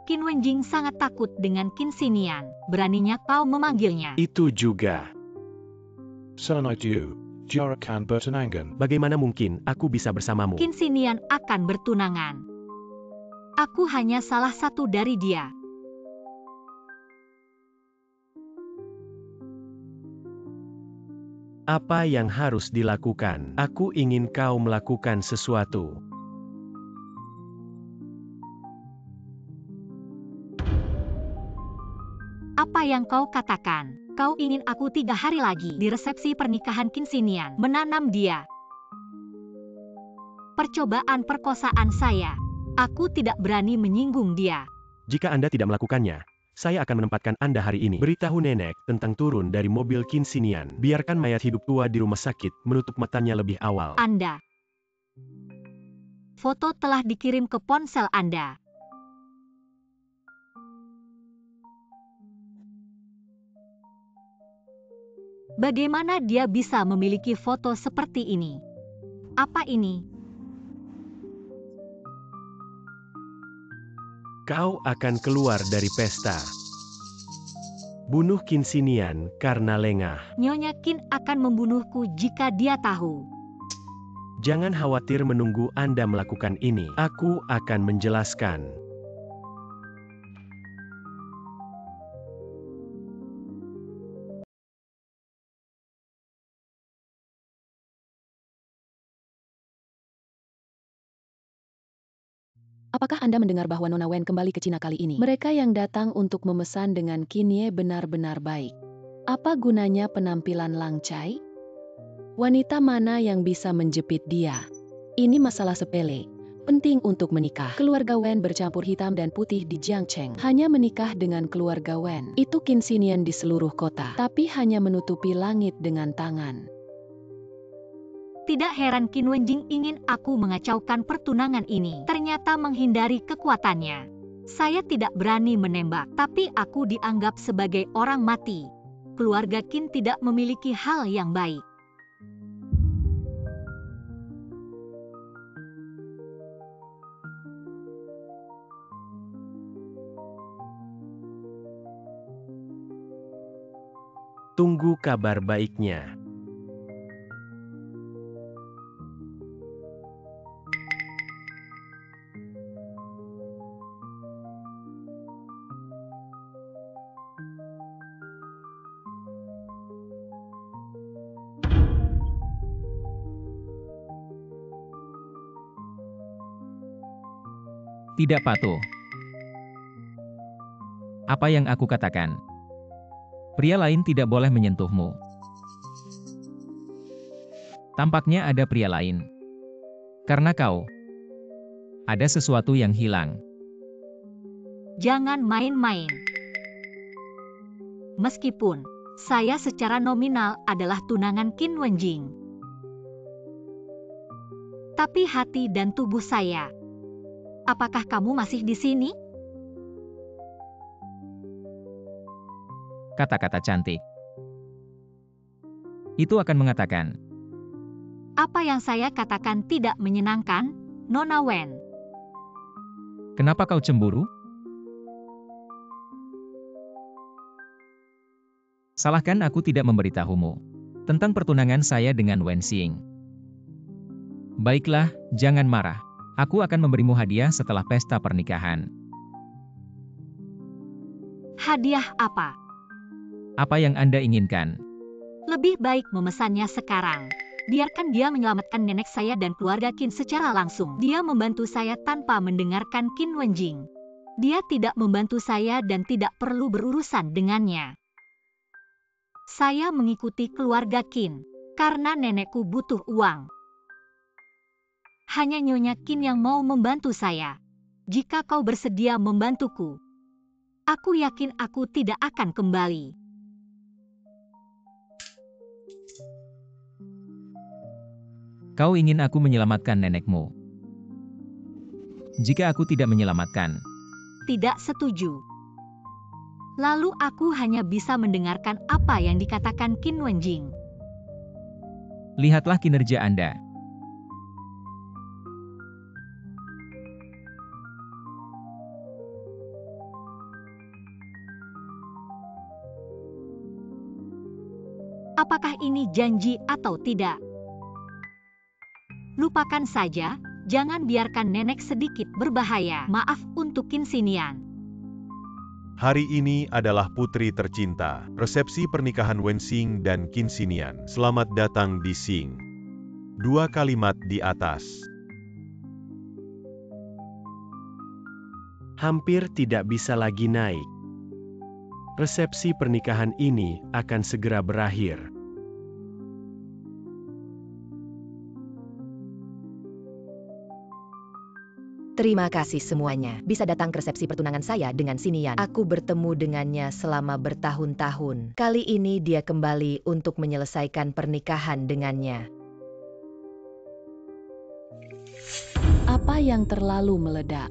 Qin Wenjing sangat takut dengan Qin Xinian. Beraninya kau memanggilnya. Itu juga. Sanaitu, Jarakan bertunangan. Bagaimana mungkin aku bisa bersamamu? Qin Xinian akan bertunangan. Aku hanya salah satu dari dia. Apa yang harus dilakukan? Aku ingin kau melakukan sesuatu. Apa yang kau katakan? Kau ingin aku 3 hari lagi di resepsi pernikahan Qin Xinian menanam dia. Percobaan perkosaan saya. Aku tidak berani menyinggung dia. Jika Anda tidak melakukannya, saya akan menempatkan Anda hari ini. Beritahu nenek tentang turun dari mobil Qin Xinian. Biarkan mayat hidup tua di rumah sakit menutup matanya lebih awal. Anda. Foto telah dikirim ke ponsel Anda. Bagaimana dia bisa memiliki foto seperti ini? Apa ini? Kau akan keluar dari pesta. Bunuh Qin Xinian karena lengah. Nyonya Qin akan membunuhku jika dia tahu. Jangan khawatir menunggu Anda melakukan ini. Aku akan menjelaskan. Apakah Anda mendengar bahwa Nona Wen kembali ke Cina kali ini? Mereka yang datang untuk memesan dengan Qin Ye benar-benar baik. Apa gunanya penampilan Lang Cai? Wanita mana yang bisa menjepit dia? Ini masalah sepele. Penting untuk menikah. Keluarga Wen bercampur hitam dan putih di Jiangcheng. Hanya menikah dengan keluarga Wen. Itu Qin Xinian di seluruh kota. Tapi hanya menutupi langit dengan tangan. Tidak heran Qin Wenjing ingin aku mengacaukan pertunangan ini. Ternyata menghindari kekuatannya. Saya tidak berani menembak, tapi aku dianggap sebagai orang mati. Keluarga Qin tidak memiliki hal yang baik. Tunggu kabar baiknya. Tidak patuh. Apa yang aku katakan? Pria lain tidak boleh menyentuhmu. Tampaknya ada pria lain. Karena kau. Ada sesuatu yang hilang. Jangan main-main. Meskipun saya secara nominal adalah tunangan Qin Wenjing. Tapi hati dan tubuh saya. Apakah kamu masih di sini? Kata-kata cantik. Itu akan mengatakan. Apa yang saya katakan tidak menyenangkan, Nona Wen? Kenapa kau cemburu? Salahkan aku tidak memberitahumu tentang pertunangan saya dengan Wen Xing. Baiklah, jangan marah. Aku akan memberimu hadiah setelah pesta pernikahan. Hadiah apa? Apa yang Anda inginkan? Lebih baik memesannya sekarang. Biarkan dia menyelamatkan nenek saya dan keluarga Qin secara langsung. Dia membantu saya tanpa mendengarkan Qin Wenjing. Dia tidak membantu saya dan tidak perlu berurusan dengannya. Saya mengikuti keluarga Qin karena nenekku butuh uang. Hanya Nyonya Qin yang mau membantu saya. Jika kau bersedia membantuku, aku yakin aku tidak akan kembali. Kau ingin aku menyelamatkan nenekmu. Jika aku tidak menyelamatkan, Tidak setuju. Lalu aku hanya bisa mendengarkan apa yang dikatakan Qin Wenjing. lihatlah kinerja Anda. Apakah ini janji atau tidak? Lupakan saja, jangan biarkan nenek sedikit berbahaya. Maaf untuk Qin Xinian. Hari ini adalah putri tercinta, resepsi pernikahan Wenxing dan Qin Xinian. Selamat datang di Xing. 2 kalimat di atas. Hampir tidak bisa lagi naik. Resepsi pernikahan ini akan segera berakhir. Terima kasih semuanya. Bisa datang ke resepsi pertunangan saya dengan Xinian. Aku bertemu dengannya selama bertahun-tahun. Kali ini dia kembali untuk menyelesaikan pernikahan dengannya. Apa yang terlalu meledak?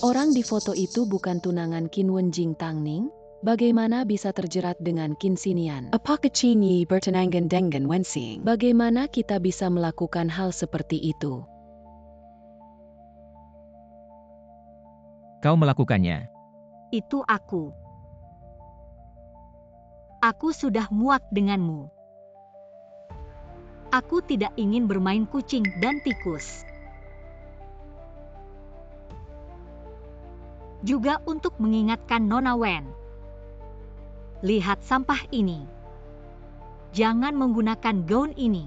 Orang di foto itu bukan tunangan Qin Wenjing Tangning? Bagaimana bisa terjerat dengan Qin Xinian? Apakah Qin bertunangan dengan Wenxing? Bagaimana kita bisa melakukan hal seperti itu? Kau melakukannya. Itu aku. Aku sudah muak denganmu. Aku tidak ingin bermain kucing dan tikus. Juga untuk mengingatkan Nona Wen. Lihat sampah ini. Jangan menggunakan gaun ini.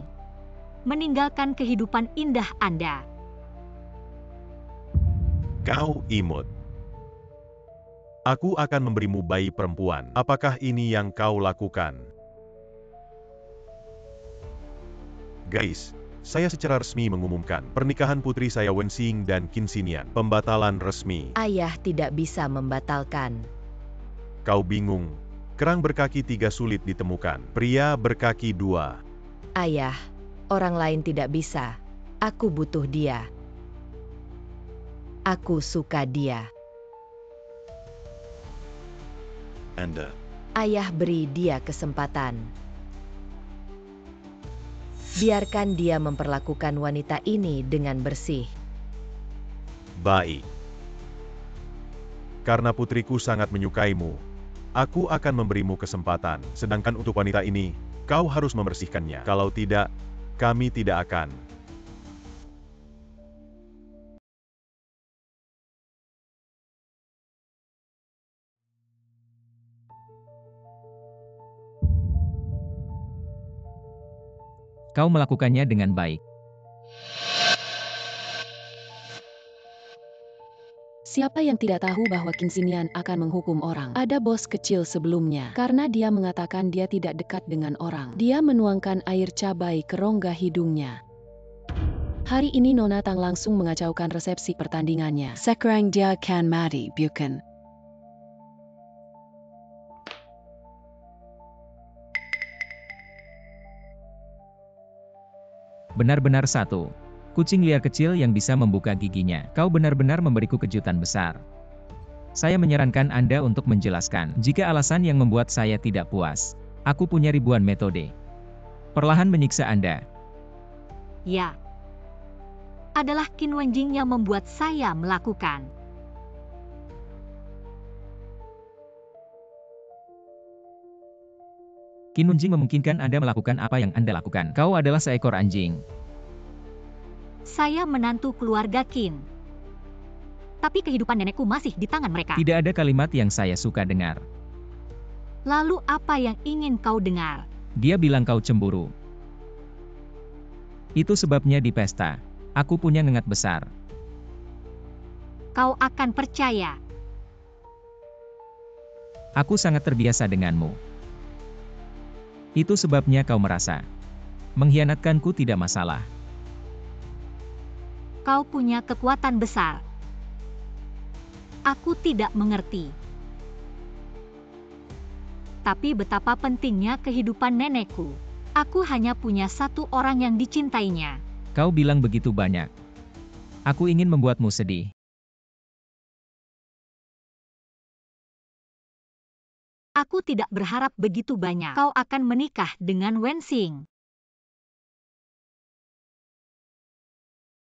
Meninggalkan kehidupan indah Anda. Kau imut. Aku akan memberimu bayi perempuan. Apakah ini yang kau lakukan? Guys, saya secara resmi mengumumkan pernikahan putri saya Wenxing dan Qin Xinian. Pembatalan resmi. Ayah tidak bisa membatalkan. Kau bingung? Kerang berkaki 3 sulit ditemukan. Pria berkaki 2. Ayah, orang lain tidak bisa. Aku butuh dia. Aku suka dia. Anda. Ayah beri dia kesempatan. Biarkan dia memperlakukan wanita ini dengan bersih. Baik. Karena putriku sangat menyukaimu, aku akan memberimu kesempatan. Sedangkan untuk wanita ini, kau harus membersihkannya. Kalau tidak, kami tidak akan. Kau melakukannya dengan baik. Siapa yang tidak tahu bahwa Qin Xinian akan menghukum orang? Ada bos kecil sebelumnya. Karena dia mengatakan dia tidak dekat dengan orang. Dia menuangkan air cabai ke rongga hidungnya. Hari ini Nona Tang langsung mengacaukan resepsi pertandingannya. Sekarang dia akan mati, bukan? Benar-benar satu. Kucing liar kecil yang bisa membuka giginya. Kau benar-benar memberiku kejutan besar. Saya menyarankan Anda untuk menjelaskan. Jika alasan yang membuat saya tidak puas, aku punya ribuan metode. Perlahan menyiksa Anda. Ya. Adalah Qin Wenjing yang membuat saya melakukan. Qin Wenjing memungkinkan Anda melakukan apa yang Anda lakukan. Kau adalah seekor anjing. Saya menantu keluarga Qin. Tapi kehidupan nenekku masih di tangan mereka. Tidak ada kalimat yang saya suka dengar. Lalu apa yang ingin kau dengar? Dia bilang kau cemburu. Itu sebabnya di pesta, aku punya ngengat besar. Kau akan percaya. Aku sangat terbiasa denganmu. Itu sebabnya kau merasa mengkhianatkanku tidak masalah. Kau punya kekuatan besar. Aku tidak mengerti. Tapi betapa pentingnya kehidupan nenekku. Aku hanya punya satu orang yang dicintainya. Kau bilang begitu banyak. Aku ingin membuatmu sedih. Aku tidak berharap begitu banyak. Kau akan menikah dengan Wen Xing.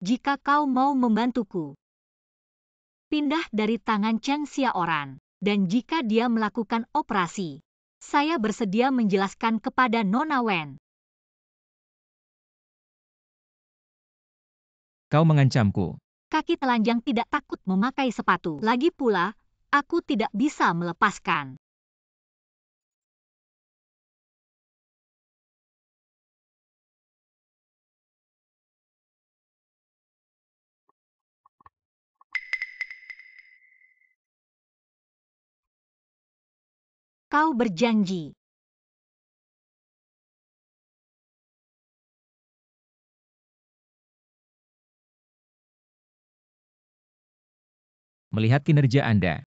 Jika kau mau membantuku, pindah dari tangan Cheng Xiaoran. Dan jika dia melakukan operasi, saya bersedia menjelaskan kepada Nona Wen. Kau mengancamku. Kaki telanjang tidak takut memakai sepatu. Lagi pula, aku tidak bisa melepaskan. Kau berjanji. Melihat kinerja Anda,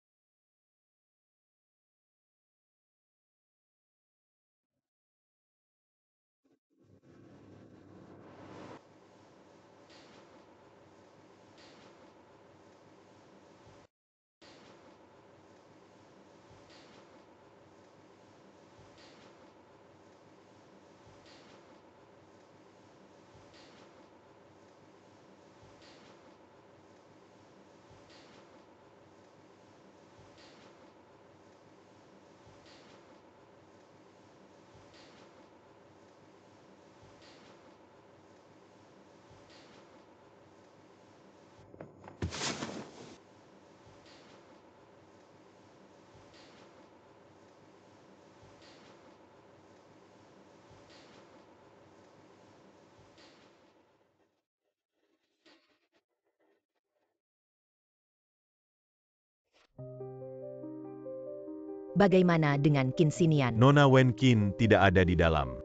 Bagaimana dengan Qin Xinian? Nona Wen Qin tidak ada di dalam.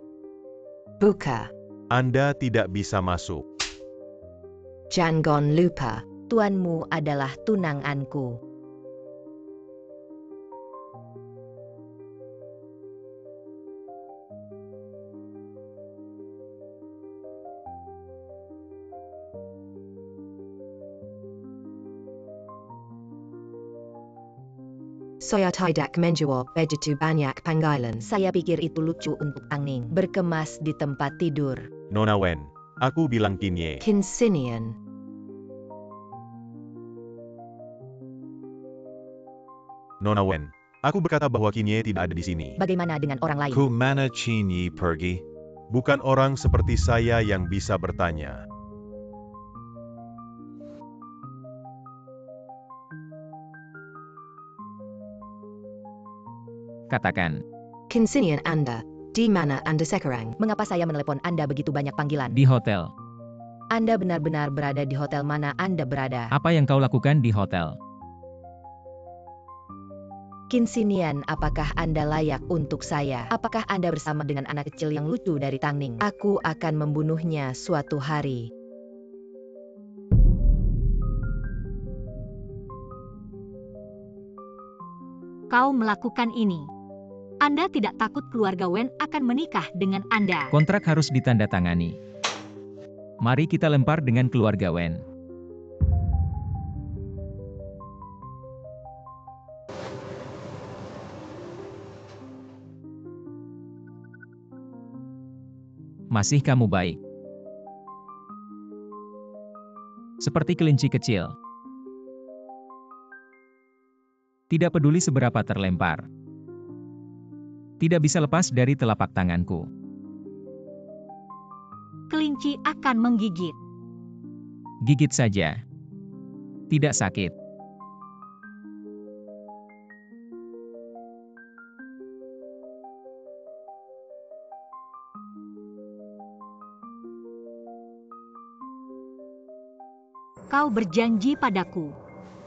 Buka. Anda tidak bisa masuk. Jangan lupa, tuanmu adalah tunanganku. Saya tidak menjawab begitu banyak panggilan. Saya pikir itu lucu untuk Tangning berkemas di tempat tidur. Nona Wen, aku bilang Qin. Qin Xinian. Nona Wen, aku berkata bahwa Qin tidak ada di sini. Bagaimana dengan orang lain? Kumana Chinyi pergi? Bukan orang seperti saya yang bisa bertanya. katakan. Qin Xinian Anda, di mana Anda sekarang? Mengapa saya menelepon Anda begitu banyak panggilan? Di hotel. Anda benar-benar berada di hotel mana Anda berada? Apa yang kau lakukan di hotel? Qin Xinian, apakah Anda layak untuk saya? Apakah Anda bersama dengan anak kecil yang lucu dari Tangning? Aku akan membunuhnya suatu hari. Kau melakukan ini. Anda tidak takut keluarga Wen akan menikah dengan Anda. Kontrak harus ditandatangani. Mari kita lempar dengan keluarga Wen. Masih kamu baik. Seperti kelinci kecil. Tidak peduli seberapa terlempar. Tidak bisa lepas dari telapak tanganku. Kelinci akan menggigit. Gigit saja. Tidak sakit. Kau berjanji padaku.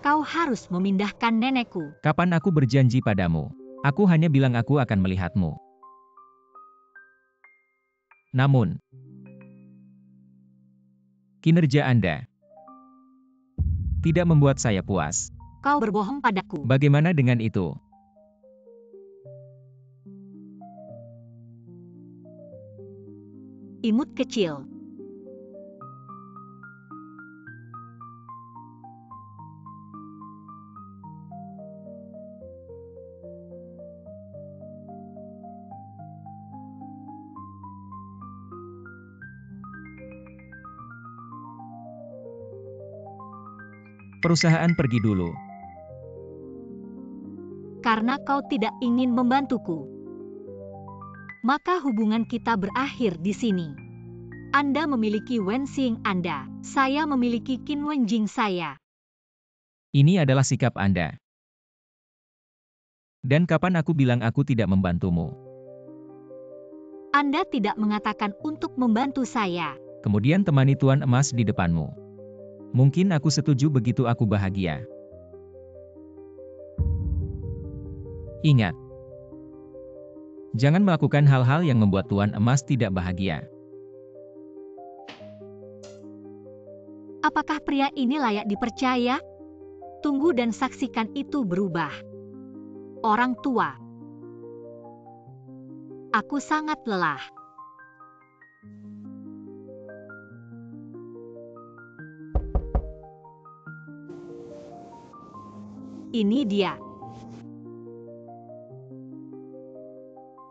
Kau harus memindahkan nenekku. Kapan aku berjanji padamu? Aku hanya bilang aku akan melihatmu. Namun, kinerja Anda tidak membuat saya puas. Kau berbohong padaku. Bagaimana dengan itu? Imut kecil. Perusahaan pergi dulu. Karena kau tidak ingin membantuku, maka hubungan kita berakhir di sini. Anda memiliki Wenxing Anda, saya memiliki Qin Wenjing saya. Ini adalah sikap Anda. Dan kapan aku bilang aku tidak membantumu? Anda tidak mengatakan untuk membantu saya. Kemudian temani Tuan Emas di depanmu. Mungkin aku setuju begitu aku bahagia. Ingat, jangan melakukan hal-hal yang membuat Tuan Emas tidak bahagia. Apakah pria ini layak dipercaya? Tunggu dan saksikan itu berubah. Orang tua. Aku sangat lelah. Ini dia.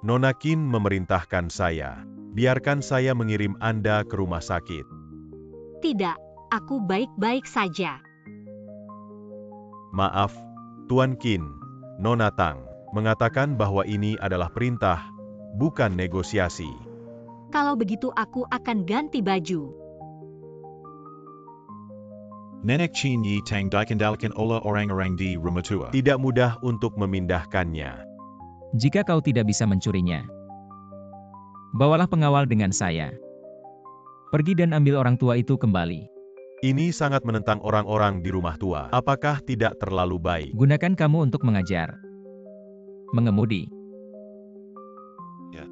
Nona Qin memerintahkan saya. Biarkan saya mengirim Anda ke rumah sakit. Tidak, aku baik-baik saja. Maaf, Tuan Qin. Nona Tang mengatakan bahwa ini adalah perintah, bukan negosiasi. Kalau begitu aku akan ganti baju. Nenek Chin Yi Tang Dikendalikan Ola Orang-Orang di Rumah Tua. Tidak mudah untuk memindahkannya. Jika kau tidak bisa mencurinya, bawalah pengawal dengan saya. Pergi dan ambil orang tua itu kembali. Ini sangat menentang orang-orang di rumah tua. Apakah tidak terlalu baik? Gunakan kamu untuk mengajar. Mengemudi. Ya.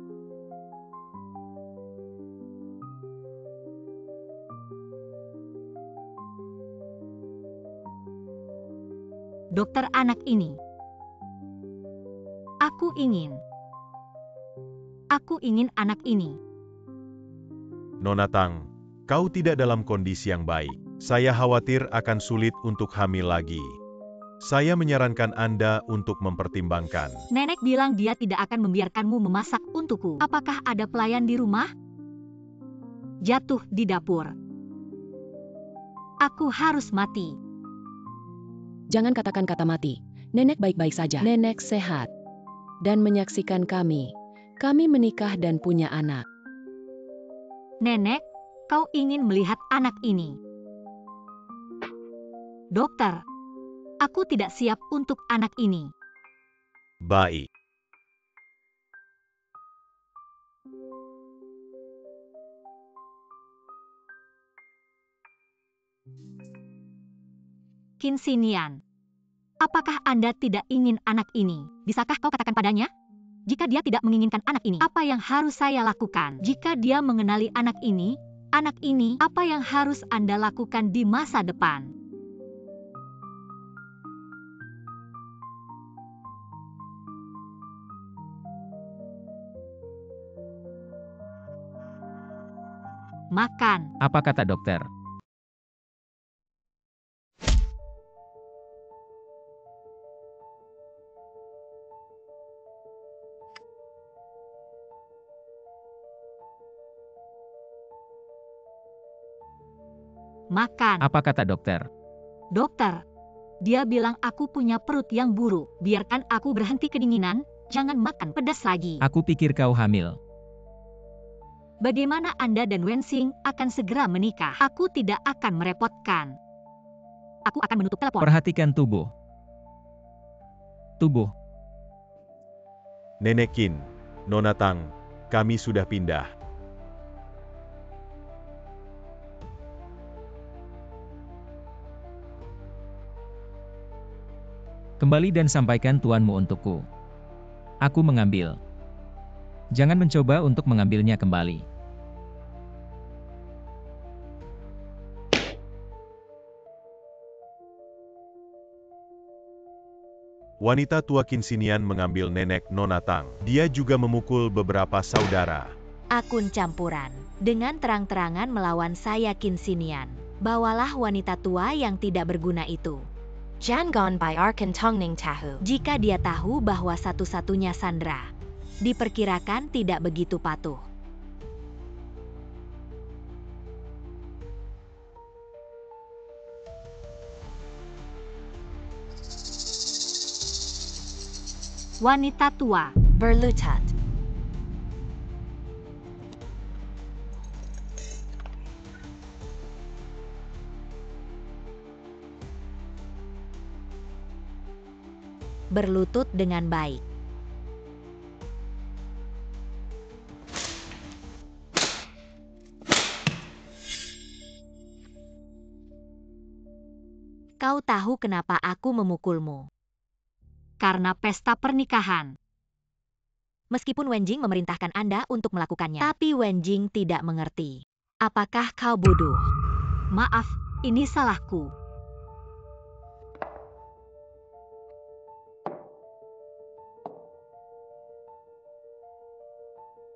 Dokter anak ini. Aku ingin anak ini. Nona Tang, kau tidak dalam kondisi yang baik. Saya khawatir akan sulit untuk hamil lagi. Saya menyarankan Anda untuk mempertimbangkan. Nenek bilang dia tidak akan membiarkanmu memasak untukku. Apakah ada pelayan di rumah? Jatuh di dapur. Aku harus mati. Jangan katakan kata mati. Nenek baik-baik saja. Nenek sehat. Dan menyaksikan kami. Kami menikah dan punya anak. Nenek, kau ingin melihat anak ini. Dokter, aku tidak siap untuk anak ini. Baik. Qin Xinian, apakah Anda tidak ingin anak ini? Bisakah kau katakan padanya? Jika dia tidak menginginkan anak ini, apa yang harus saya lakukan? Jika dia mengenali anak ini, apa yang harus Anda lakukan di masa depan? Makan. Apa kata dokter? Makan. Apa kata dokter? Dokter, dia bilang aku punya perut yang buruk. Biarkan aku berhenti kedinginan, jangan makan pedas lagi. Aku pikir kau hamil. Bagaimana Anda dan Wenxing akan segera menikah? Aku tidak akan merepotkan. Aku akan menutup telepon. Perhatikan tubuh. Tubuh. Nenek Qin, Nona Tang, kami sudah pindah. Kembali dan sampaikan tuanmu untukku. Aku mengambil. Jangan mencoba untuk mengambilnya kembali. Wanita tua Kinsinian mengambil nenek Nona Tang. Dia juga memukul beberapa saudara. Akun campuran. Dengan terang-terangan melawan saya Kinsinian. Bawalah wanita tua yang tidak berguna itu. Jangon by Arkan Tongning Tahu. Jika dia tahu bahwa satu-satunya Sandra, diperkirakan tidak begitu patuh. Wanita tua. Berlutat. Berlutut dengan baik. Kau tahu kenapa aku memukulmu? Karena pesta pernikahan. Meskipun Wenjing memerintahkan Anda untuk melakukannya, tapi Wenjing tidak mengerti. Apakah kau bodoh? Maaf, ini salahku.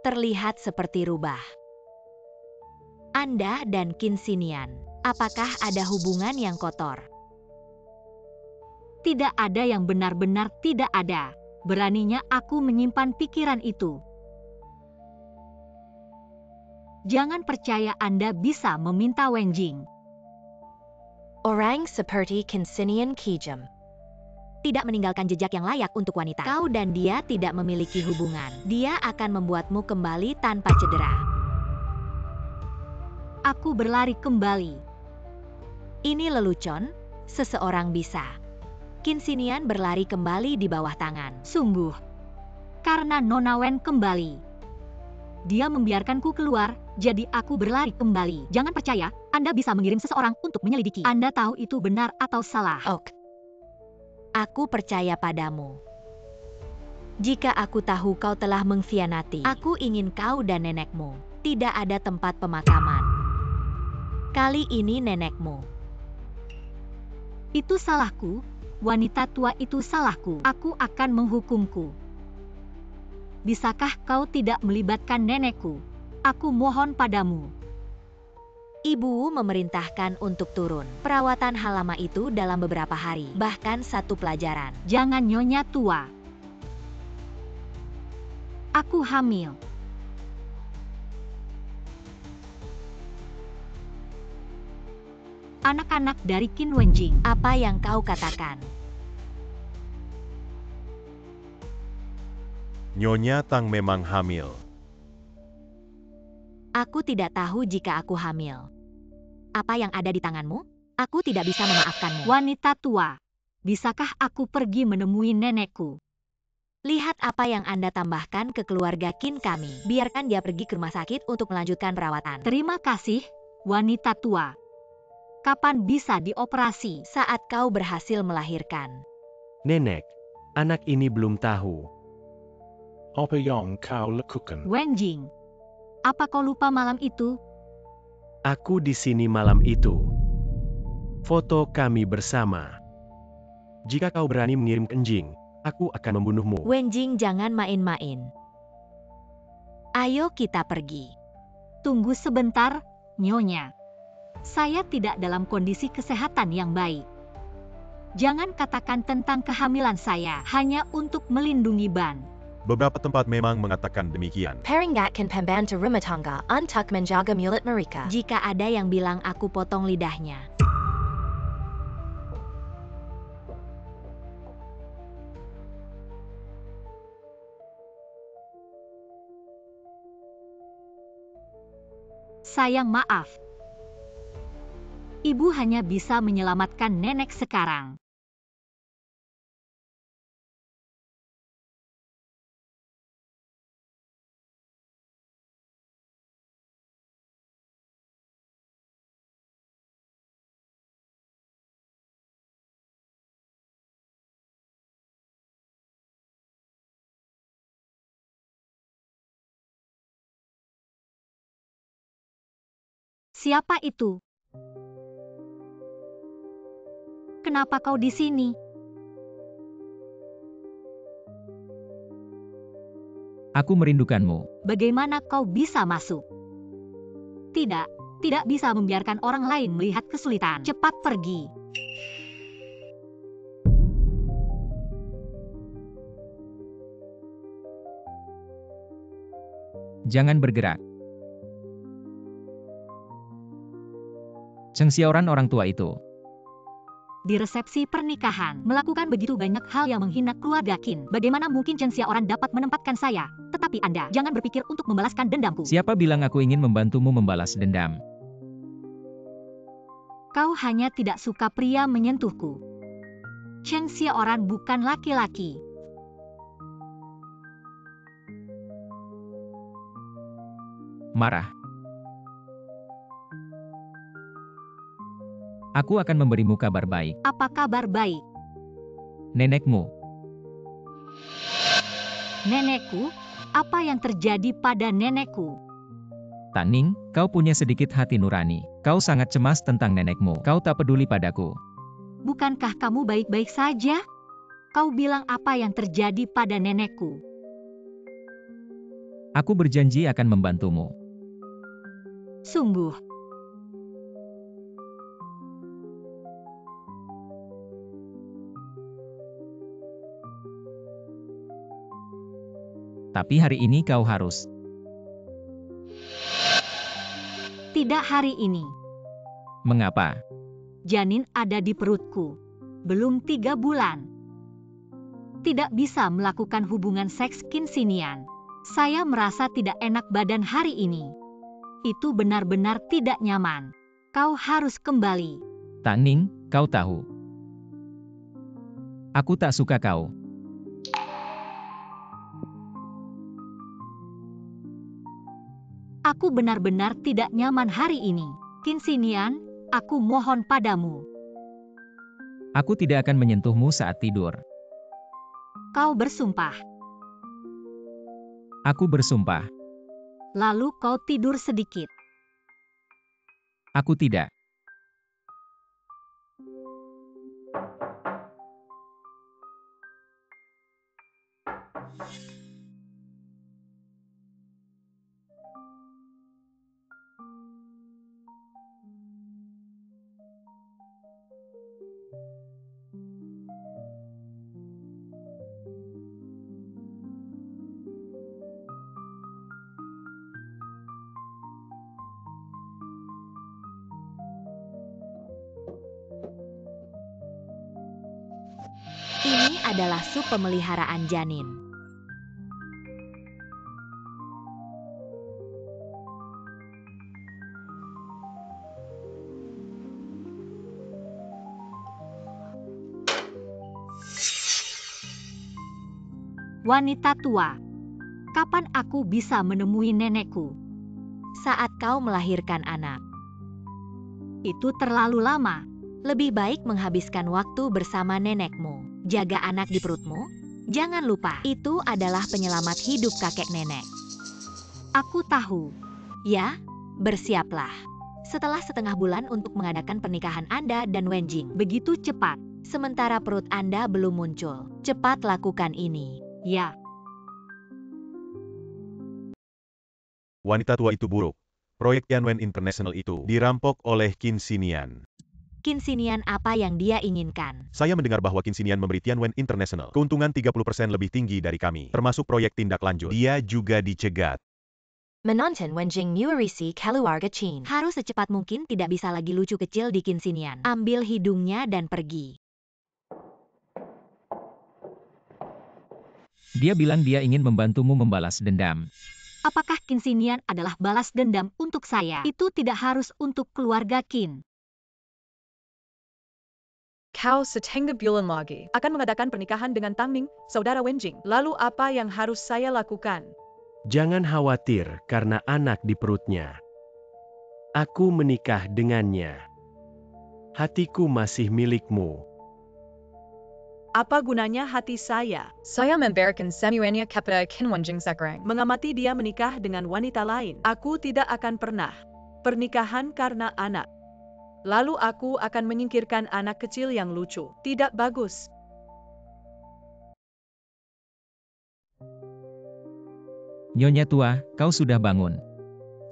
Terlihat seperti rubah. Anda dan Kinsinian, apakah ada hubungan yang kotor? Tidak ada yang benar-benar tidak ada. Beraninya aku menyimpan pikiran itu. Jangan percaya Anda bisa meminta Wenjing. Orang seperti Kinsinian Kijam. Tidak meninggalkan jejak yang layak untuk wanita. Kau dan dia tidak memiliki hubungan. Dia akan membuatmu kembali tanpa cedera. Aku berlari kembali. Ini lelucon, seseorang bisa. Kinsinian berlari kembali di bawah tangan. Sungguh. Karena Nona Wen kembali. Dia membiarkanku keluar, jadi aku berlari kembali. Jangan percaya, Anda bisa mengirim seseorang untuk menyelidiki. Anda tahu itu benar atau salah. Ok. Aku percaya padamu. Jika aku tahu kau telah mengkhianati, aku ingin kau dan nenekmu tidak ada tempat pemakaman. Kali ini nenekmu. Itu salahku. Wanita tua itu salahku. Aku akan menghukumku. Bisakah kau tidak melibatkan nenekku? Aku mohon padamu. Ibu memerintahkan untuk turun. Perawatan halaman itu dalam beberapa hari, bahkan satu pelajaran. Jangan nyonya tua. Aku hamil. Anak-anak dari Qin Wenjing, apa yang kau katakan? Nyonya Tang memang hamil. Aku tidak tahu jika aku hamil. Apa yang ada di tanganmu? Aku tidak bisa memaafkanmu. Wanita tua, bisakah aku pergi menemui nenekku? Lihat apa yang Anda tambahkan ke keluarga Qin kami. Biarkan dia pergi ke rumah sakit untuk melanjutkan perawatan. Terima kasih, wanita tua. Kapan bisa dioperasi? Saat kau berhasil melahirkan. Nenek, anak ini belum tahu. Apa yang kau lakukan? Wenjing, apa kau lupa malam itu? Aku di sini malam itu. Foto kami bersama. Jika kau berani mengirim Kenjing, aku akan membunuhmu. Wenjing, jangan main-main. Ayo kita pergi. Tunggu sebentar, Nyonya. Saya tidak dalam kondisi kesehatan yang baik. Jangan katakan tentang kehamilan saya hanya untuk melindungi Ban. Beberapa tempat memang mengatakan demikian. Peringatkan pembantu rumah tangga untuk menjaga mulut mereka. Jika ada yang bilang aku potong lidahnya. Sayang maaf. Ibu hanya bisa menyelamatkan nenek sekarang. Siapa itu? Kenapa kau di sini? Aku merindukanmu. Bagaimana kau bisa masuk? Tidak, tidak bisa membiarkan orang lain melihat kesulitan. Cepat pergi. Jangan bergerak. Cheng Xiaoran orang tua itu. Di resepsi pernikahan, melakukan begitu banyak hal yang menghina keluarga Qin. Bagaimana mungkin Cheng Xiaoran dapat menempatkan saya? Tetapi Anda, jangan berpikir untuk membalaskan dendamku. Siapa bilang aku ingin membantumu membalas dendam? Kau hanya tidak suka pria menyentuhku. Cheng Xiaoran bukan laki-laki. Marah. Aku akan memberimu kabar baik. Apa kabar baik? Nenekmu. Nenekku? Apa yang terjadi pada nenekku? Taning, kau punya sedikit hati nurani. Kau sangat cemas tentang nenekmu. Kau tak peduli padaku. Bukankah kamu baik-baik saja? Kau bilang apa yang terjadi pada nenekku? Aku berjanji akan membantumu. Sungguh. Tapi hari ini kau harus. Tidak hari ini. Mengapa? Janin ada di perutku. Belum 3 bulan. Tidak bisa melakukan hubungan seks kinsinian. Saya merasa tidak enak badan hari ini. Itu benar-benar tidak nyaman. Kau harus kembali. Taning, kau tahu. Aku tak suka kau. Aku benar-benar tidak nyaman hari ini. Kinsinian, aku mohon padamu. Aku tidak akan menyentuhmu saat tidur. Kau bersumpah. Aku bersumpah. Lalu kau tidur sedikit. Aku tidak. Ini adalah sup pemeliharaan janin. Wanita tua, kapan aku bisa menemui nenekku? Saat kau melahirkan anak. Itu terlalu lama. Lebih baik menghabiskan waktu bersama nenekmu. Jaga anak di perutmu. Jangan lupa, itu adalah penyelamat hidup kakek nenek. Aku tahu. Ya, bersiaplah. Setelah setengah bulan untuk mengadakan pernikahan Anda dan Wenjing. Begitu cepat. Sementara perut Anda belum muncul. Cepat lakukan ini. Ya. Wanita tua itu buruk. Proyek Tianwen International itu dirampok oleh Qin Xinian. Kinsinian apa yang dia inginkan? Saya mendengar bahwa Qin Xinian memberi Tianwen International keuntungan 30% lebih tinggi dari kami, termasuk proyek tindak lanjut. Dia juga dicegat. Menonton Wenjing Muarisi keluarga Qin. Harus secepat mungkin, tidak bisa lagi lucu kecil di Kinsinian. Ambil hidungnya dan pergi. Dia bilang dia ingin membantumu membalas dendam. Apakah Kinsinian adalah balas dendam untuk saya? Itu tidak harus untuk keluarga Qin. Kau setengah bulan lagi akan mengadakan pernikahan dengan Tang Ning, saudara Wenjing. Lalu apa yang harus saya lakukan? Jangan khawatir karena anak di perutnya. Aku menikah dengannya. Hatiku masih milikmu. Apa gunanya hati saya? Saya memberikan semuanya kepada Qin Wenjing sekarang. Mengamati dia menikah dengan wanita lain. Aku tidak akan pernah. Pernikahan karena anak. Lalu aku akan menyingkirkan anak kecil yang lucu. Tidak bagus. Nyonya tua, kau sudah bangun.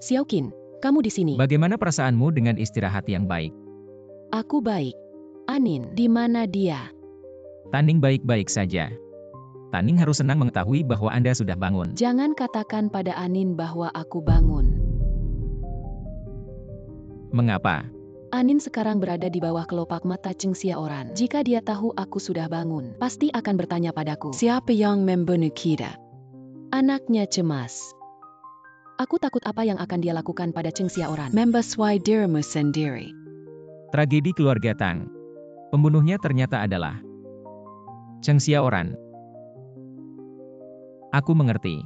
Xiaoqin, kamu di sini. Bagaimana perasaanmu dengan istirahat yang baik? Aku baik. Anin, di mana dia? Taning baik-baik saja. Taning harus senang mengetahui bahwa Anda sudah bangun. Jangan katakan pada Anin bahwa aku bangun. Mengapa? Anin sekarang berada di bawah kelopak mata Cheng Xiaoran. Jika dia tahu aku sudah bangun, pasti akan bertanya padaku. Siapa yang membunuh kita? Anaknya cemas. Aku takut apa yang akan dia lakukan pada Cheng Xiaoran. Membeswai dirimu sendiri. Tragedi keluarga Tang. Pembunuhnya ternyata adalah Cheng Xiaoran. Aku mengerti.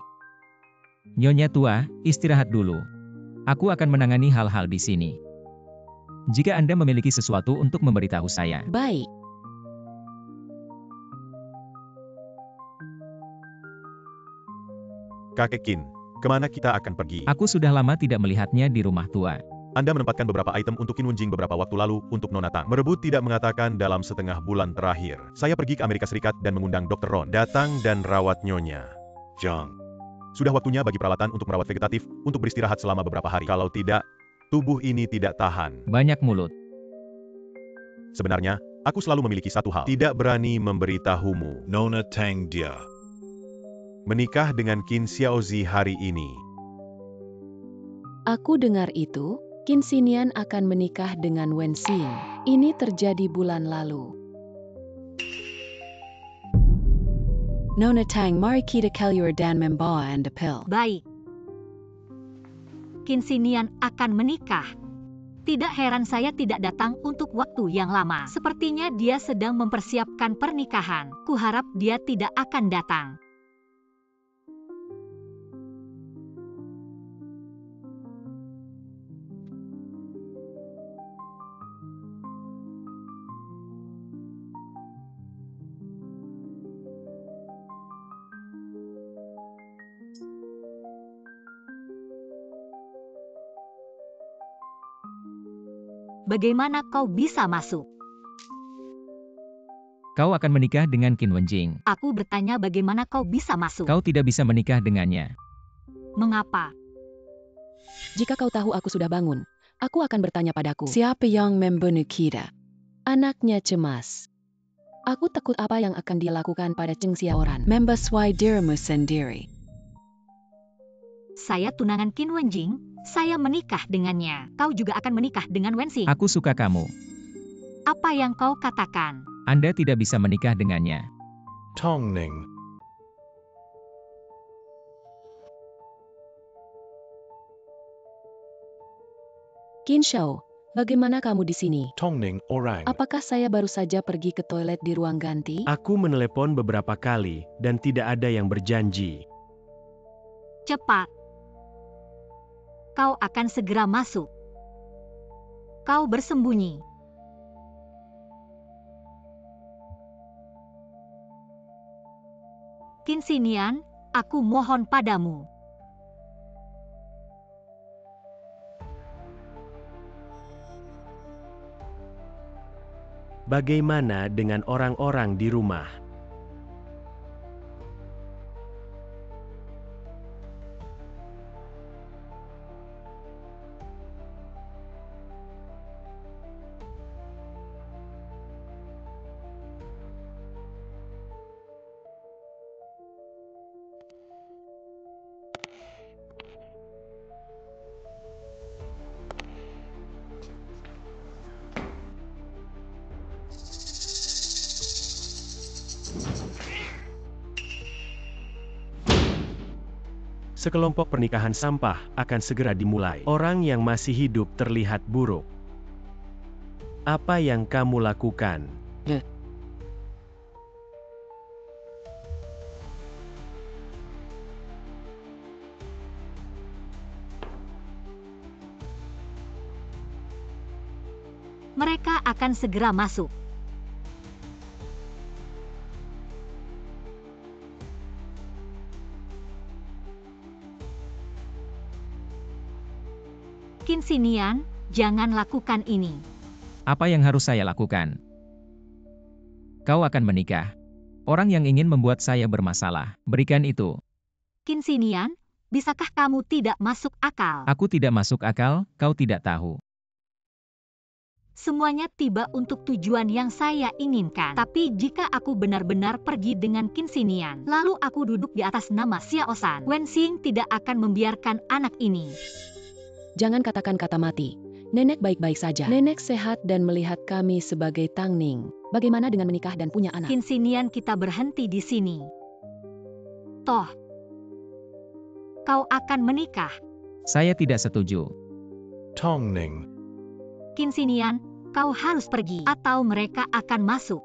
Nyonya tua, istirahat dulu. Aku akan menangani hal-hal di sini. Jika Anda memiliki sesuatu untuk memberitahu saya. Baik. Kakek Qin, kemana kita akan pergi? Aku sudah lama tidak melihatnya di rumah tua. Anda menempatkan beberapa item untuk Qin Wenjing beberapa waktu lalu untuk Nona Tang. Merebut tidak mengatakan dalam setengah bulan terakhir. Saya pergi ke Amerika Serikat dan mengundang Dr. Ron. Datang dan rawat Nyonya Zhang. Sudah waktunya bagi peralatan untuk merawat vegetatif, untuk beristirahat selama beberapa hari. Kalau tidak, tubuh ini tidak tahan. Banyak mulut. Sebenarnya, aku selalu memiliki satu hal. Tidak berani memberitahumu. Nona Tang dia. Menikah dengan Qin Xiaozi hari ini. Aku dengar itu, Qin Xinian akan menikah dengan Wen Xin. Ini terjadi bulan lalu. Nona Tang, mari kita keluar dan membawa Anda pil. Baik. Qin Xinian akan menikah. Tidak heran saya tidak datang untuk waktu yang lama. Sepertinya dia sedang mempersiapkan pernikahan. Kuharap dia tidak akan datang. Bagaimana kau bisa masuk? Kau akan menikah dengan Qin Wenjing. Aku bertanya bagaimana kau bisa masuk. Kau tidak bisa menikah dengannya. Mengapa? Jika kau tahu aku sudah bangun, aku akan bertanya padaku. Siapa yang membunuh kita? Anaknya cemas. Aku takut apa yang akan dia lakukan pada Cheng Xiaoran. Membeswai dirimu sendiri. Saya tunangan Qin Wenjing. Saya menikah dengannya. Kau juga akan menikah dengan Wen Xin. Aku suka kamu. Apa yang kau katakan? Anda tidak bisa menikah dengannya. Tong Ning. Qin Shao, bagaimana kamu di sini? Tong Ning orang. Apakah saya baru saja pergi ke toilet di ruang ganti? Aku menelepon beberapa kali, dan tidak ada yang berjanji. Cepat. Kau akan segera masuk. Kau bersembunyi. Qin Xinian, aku mohon padamu. Bagaimana dengan orang-orang di rumah? Sekelompok pernikahan sampah akan segera dimulai. Orang yang masih hidup terlihat buruk. Apa yang kamu lakukan? Mereka akan segera masuk. Qin Xinian, jangan lakukan ini. Apa yang harus saya lakukan? Kau akan menikah. Orang yang ingin membuat saya bermasalah. Berikan itu. Qin Xinian, Bisakah kamu tidak masuk akal? Aku tidak masuk akal, kau tidak tahu. Semuanya tiba untuk tujuan yang saya inginkan. Tapi jika aku benar-benar pergi dengan Qin Xinian, lalu aku duduk di atas nama Xiao San, Wen Xing tidak akan membiarkan anak ini. Jangan katakan kata mati. Nenek baik-baik saja. Nenek sehat dan melihat kami sebagai Tang Ning. Bagaimana dengan menikah dan punya anak? Qin Xinian, kita berhenti di sini. Toh, kau akan menikah. Saya tidak setuju. Tong Ning. Qin Xinian, kau harus pergi atau mereka akan masuk.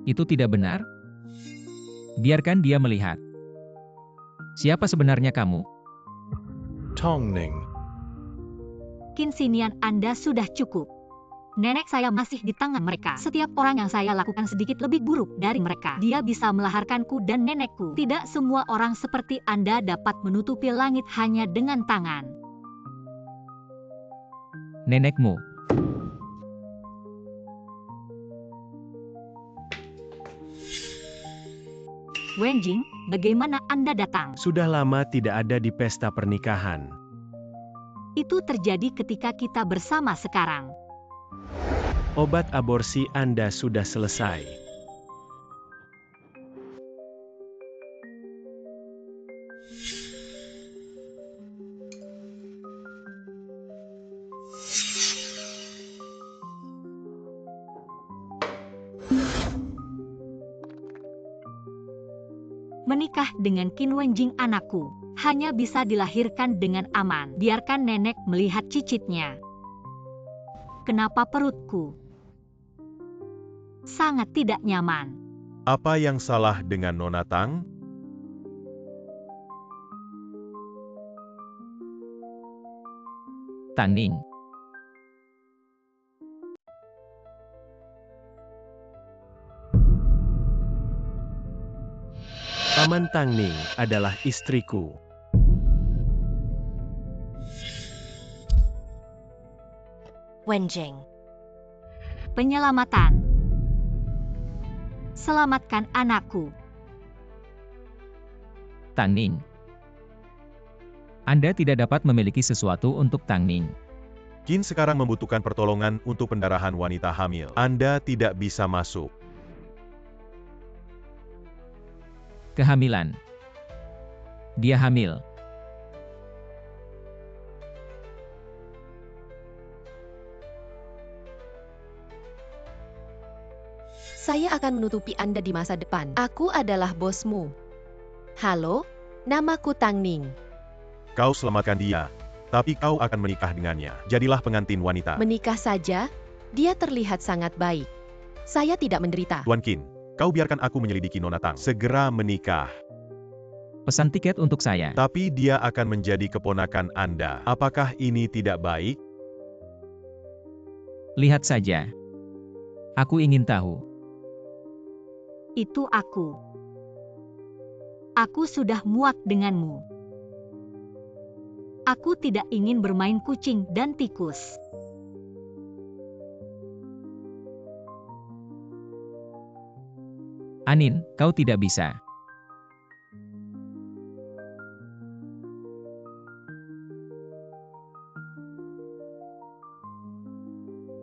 Itu tidak benar. Biarkan dia melihat. Siapa sebenarnya kamu? Tong Ning. Qin Xinian, Anda sudah cukup. Nenek saya masih di tangan mereka. Setiap orang yang saya lakukan sedikit lebih buruk dari mereka. Dia bisa melaharkanku dan nenekku. Tidak semua orang seperti Anda dapat menutupi langit hanya dengan tangan. Nenekmu. Wenjing, bagaimana Anda datang? Sudah lama tidak ada di pesta pernikahan. Itu terjadi ketika kita bersama sekarang. Obat aborsi Anda sudah selesai. Menikah dengan Qin Wenjing anakku hanya bisa dilahirkan dengan aman. Biarkan nenek melihat cicitnya. Kenapa perutku sangat tidak nyaman? Apa yang salah dengan Nona Tang? Tang Ning. Paman Tang Ning adalah istriku. Wenjing. Penyelamatan. Selamatkan anakku. Tang Ning. Anda tidak dapat memiliki sesuatu untuk Tang Ning. Qin sekarang membutuhkan pertolongan untuk pendarahan wanita hamil. Anda tidak bisa masuk. Kehamilan. Dia hamil. Saya akan menutupi Anda di masa depan. Aku adalah bosmu. Halo, namaku Tang Ning. Kau selamatkan dia, tapi kau akan menikah dengannya. Jadilah pengantin wanita. Menikah saja? Dia terlihat sangat baik. Saya tidak menderita. Tuan Qin, kau biarkan aku menyelidiki Nona Tang. Segera menikah. Pesan tiket untuk saya. Tapi dia akan menjadi keponakan Anda. Apakah ini tidak baik? Lihat saja. Aku ingin tahu. Itu aku. Aku sudah muak denganmu. Aku tidak ingin bermain kucing dan tikus. Anin, kau tidak bisa.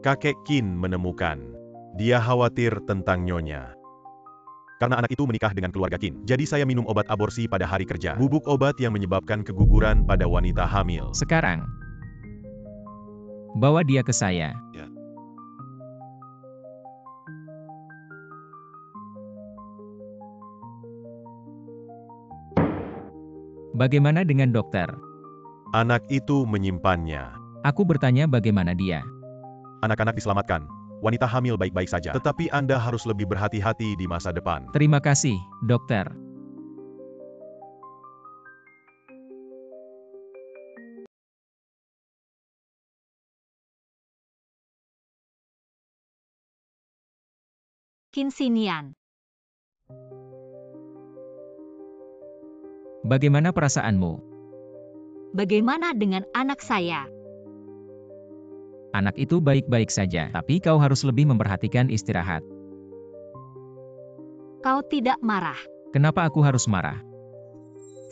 Kakek Qin menemukan. Dia khawatir tentang nyonya. Karena anak itu menikah dengan keluarga Qin. Jadi saya minum obat aborsi pada hari kerja. Bubuk obat yang menyebabkan keguguran pada wanita hamil. Sekarang, bawa dia ke saya. Ya. Bagaimana dengan dokter? Anak itu menyimpannya. Aku bertanya bagaimana dia. Anak-anak diselamatkan. Wanita hamil baik-baik saja. Tetapi Anda harus lebih berhati-hati di masa depan. Terima kasih, dokter. Qin Xinian. Bagaimana perasaanmu? Bagaimana dengan anak saya? Anak itu baik-baik saja, tapi kau harus lebih memperhatikan istirahat. Kau tidak marah. Kenapa aku harus marah?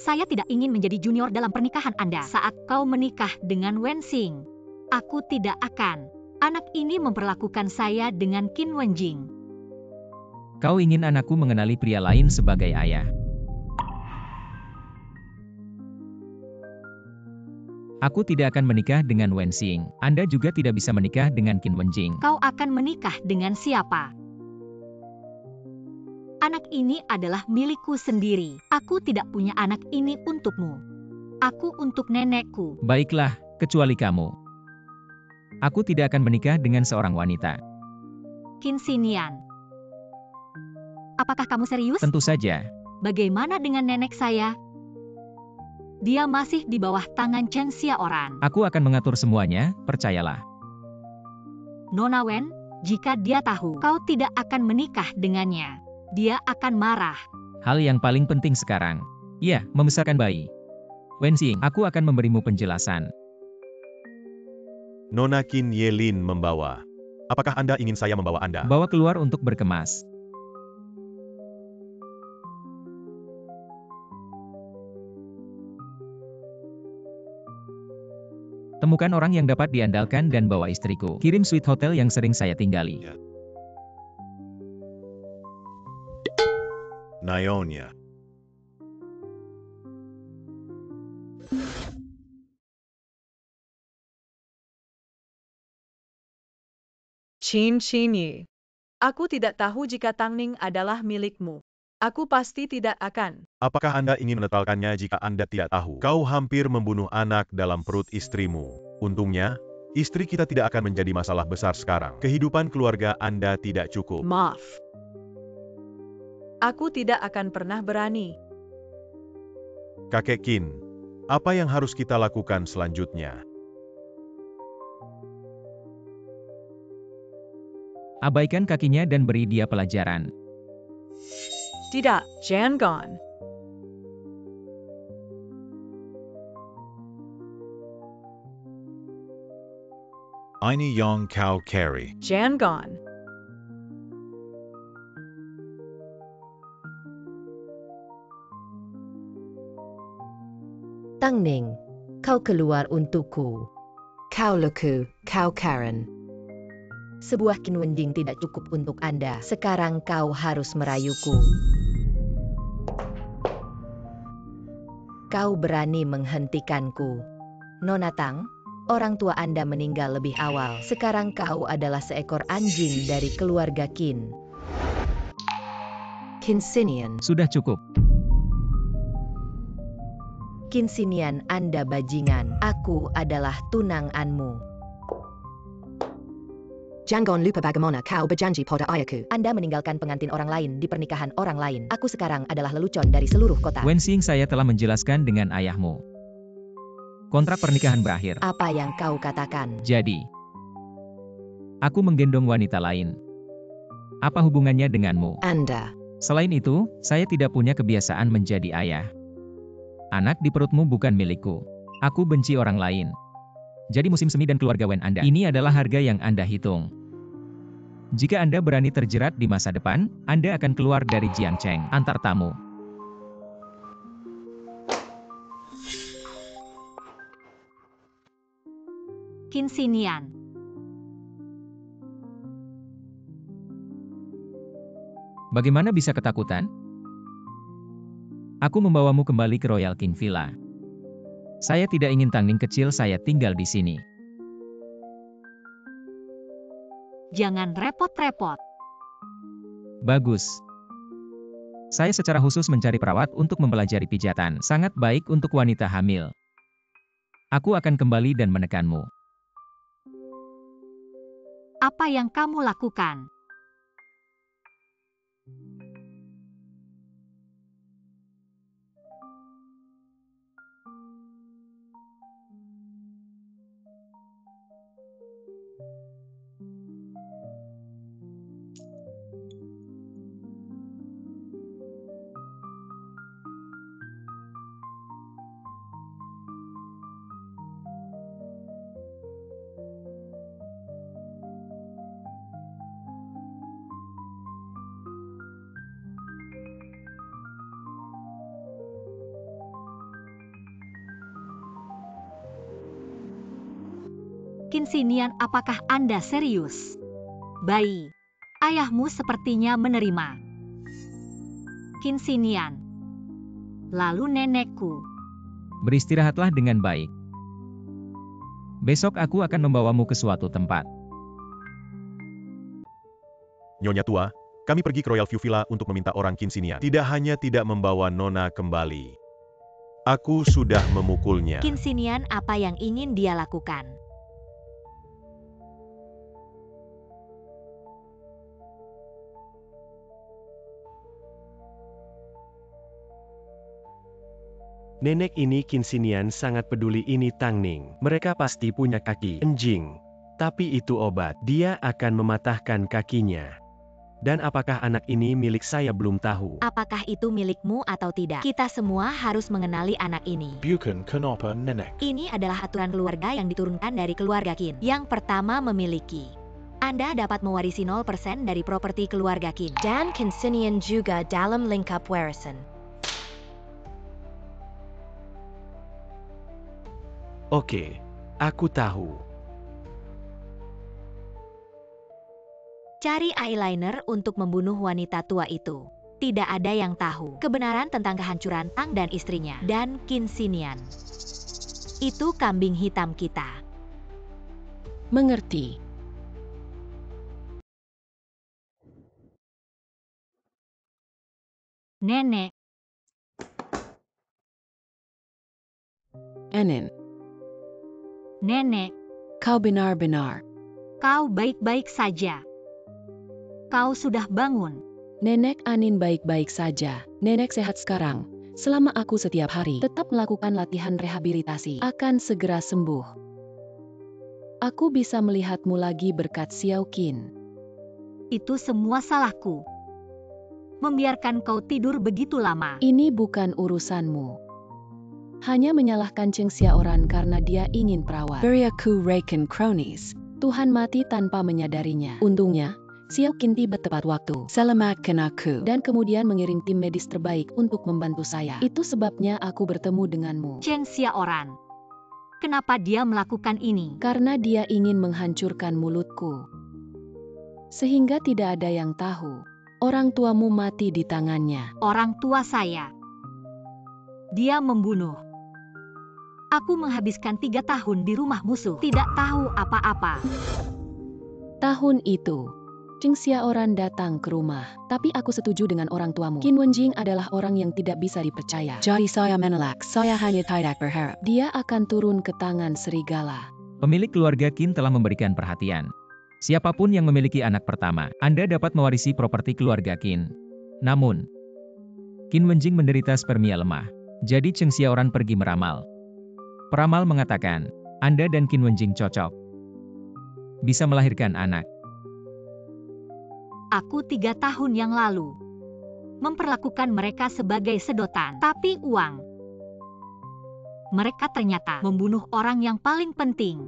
Saya tidak ingin menjadi junior dalam pernikahan Anda. Saat kau menikah dengan Wensing, aku tidak akan. Anak ini memperlakukan saya dengan Qin Wenjing. Kau ingin anakku mengenali pria lain sebagai ayah. Aku tidak akan menikah dengan Wensing. Anda juga tidak bisa menikah dengan Qin Wenjing. Kau akan menikah dengan siapa? Anak ini adalah milikku sendiri. Aku tidak punya anak ini untukmu. Aku untuk nenekku. Baiklah, kecuali kamu. Aku tidak akan menikah dengan seorang wanita. Qin Xinian. Apakah kamu serius? Tentu saja. Bagaimana dengan nenek saya? Dia masih di bawah tangan Chen Xiaoran. Aku akan mengatur semuanya, percayalah. Nona Wen, jika dia tahu kau tidak akan menikah dengannya, dia akan marah. Hal yang paling penting sekarang, ya, membesarkan bayi. Wensing, aku akan memberimu penjelasan. Nona Qin Yelin membawa. Apakah Anda ingin saya membawa Anda? Bawa keluar untuk berkemas. Temukan orang yang dapat diandalkan dan bawa istriku. Kirim suite hotel yang sering saya tinggali. Nyonya. Qin Xinyi. Aku tidak tahu jika Tangning adalah milikmu. Aku pasti tidak akan. Apakah Anda ingin menetalkannya jika Anda tidak tahu? Kau hampir membunuh anak dalam perut istrimu. Untungnya, istri kita tidak akan menjadi masalah besar sekarang. Kehidupan keluarga Anda tidak cukup. Maaf. Aku tidak akan pernah berani. Kakek Qin, apa yang harus kita lakukan selanjutnya? Abaikan kakinya dan beri dia pelajaran. Tidak, Jan Gon. Eine Yong Kau Carry. Jan Gon. Tangning, kau keluar untukku. Kau leku, kau Karen. Sebuah Qin Wenjing tidak cukup untuk Anda. Sekarang kau harus merayuku. Kau berani menghentikanku. Nona Tang, orang tua Anda meninggal lebih awal. Sekarang kau adalah seekor anjing dari keluarga Qin. Qin Xinian. Sudah cukup. Qin Xinian, Anda bajingan. Aku adalah tunanganmu. Janggon lupa bagaimana kau berjanji pada ayahku. Anda meninggalkan pengantin orang lain di pernikahan orang lain. Aku sekarang adalah lelucon dari seluruh kota. Wensing, saya telah menjelaskan dengan ayahmu. Kontrak pernikahan berakhir. Apa yang kau katakan? Jadi, aku menggendong wanita lain. Apa hubungannya denganmu? Anda. Selain itu, saya tidak punya kebiasaan menjadi ayah. Anak di perutmu bukan milikku. Aku benci orang lain. Jadi musim semi dan keluarga Wen Anda. Ini adalah harga yang Anda hitung. Jika Anda berani terjerat di masa depan, Anda akan keluar dari Jiangcheng, antar tamu. Qin Xinian. Bagaimana bisa ketakutan? Aku membawamu kembali ke Royal King Villa. Saya tidak ingin Tangning kecil saya tinggal di sini. Jangan repot-repot. Bagus. Saya secara khusus mencari perawat untuk mempelajari pijatan. Sangat baik untuk wanita hamil. Aku akan kembali dan menekanmu. Apa yang kamu lakukan? Kinsinian, apakah Anda serius? Bayi, ayahmu sepertinya menerima. Kinsinian. Lalu nenekku. Beristirahatlah dengan baik. Besok aku akan membawamu ke suatu tempat. Nyonya tua, kami pergi ke Royal View Villa untuk meminta orang Kinsinian. Tidak hanya tidak membawa Nona kembali. Aku sudah memukulnya. Kinsinian, apa yang ingin dia lakukan? Nenek ini Kinsinian sangat peduli ini Tangning. Mereka pasti punya kaki anjing. Tapi itu obat. Dia akan mematahkan kakinya. Dan apakah anak ini milik saya belum tahu. Apakah itu milikmu atau tidak? Kita semua harus mengenali anak ini. Bukan kenapa nenek. Ini adalah aturan keluarga yang diturunkan dari keluarga Qin. Yang pertama memiliki. Anda dapat mewarisi 0% dari properti keluarga Qin. Dan Kinsinian juga dalam lingkup warisan. Oke, aku tahu. Cari eyeliner untuk membunuh wanita tua itu. Tidak ada yang tahu kebenaran tentang kehancuran Tang dan istrinya dan Kinsinian. Itu kambing hitam kita. Mengerti. Nenek, Anin, nenek, kau benar-benar. kau baik-baik saja. Kau sudah bangun. Nenek Anin baik-baik saja. Nenek sehat sekarang. Selama aku setiap hari tetap melakukan latihan rehabilitasi, akan segera sembuh. Aku bisa melihatmu lagi berkat Xiao Qin. Itu semua salahku. Membiarkan kau tidur begitu lama. Ini bukan urusanmu. Hanya menyalahkan Cheng Xiaoran karena dia ingin perawat. Beri aku Raken Cronies. Tuhan mati tanpa menyadarinya. Untungnya, Xiao Qin tiba tepat waktu. Selamatkan aku. Dan kemudian mengirim tim medis terbaik untuk membantu saya. Itu sebabnya aku bertemu denganmu. Cheng Xiaoran. Kenapa dia melakukan ini? Karena dia ingin menghancurkan mulutku. Sehingga tidak ada yang tahu. Orang tuamu mati di tangannya. Orang tua saya. Dia membunuh. Aku menghabiskan 3 tahun di rumah musuh. Tidak tahu apa-apa. Tahun itu, Cheng Xiaoran datang ke rumah. Tapi aku setuju dengan orang tuamu. Qin Wenjing adalah orang yang tidak bisa dipercaya. Jadi saya menolak. Saya hanya tidak berharap dia akan turun ke tangan serigala. Pemilik keluarga Qin telah memberikan perhatian. Siapapun yang memiliki anak pertama, Anda dapat mewarisi properti keluarga Qin. Namun, Qin Wenjing menderita spermia lemah. Jadi Cheng Xiaoran pergi meramal. Peramal mengatakan, Anda dan Qin Wenjing cocok. Bisa melahirkan anak. Aku 3 tahun yang lalu memperlakukan mereka sebagai sedotan, tapi uang. Mereka ternyata membunuh orang yang paling penting.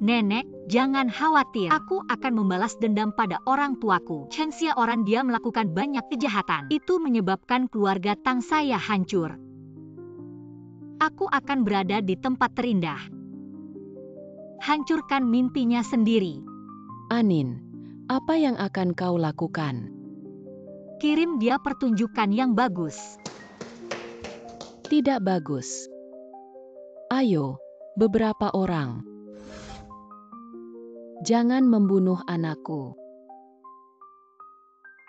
Nenek, jangan khawatir. Aku akan membalas dendam pada orang tuaku. Cheng Xiaoran, dia melakukan banyak kejahatan. Itu menyebabkan keluarga Tang saya hancur. Aku akan berada di tempat terindah. Hancurkan mimpinya sendiri. Anin, apa yang akan kau lakukan? Kirim dia pertunjukan yang bagus. Tidak bagus. Ayo, beberapa orang. Jangan membunuh anakku.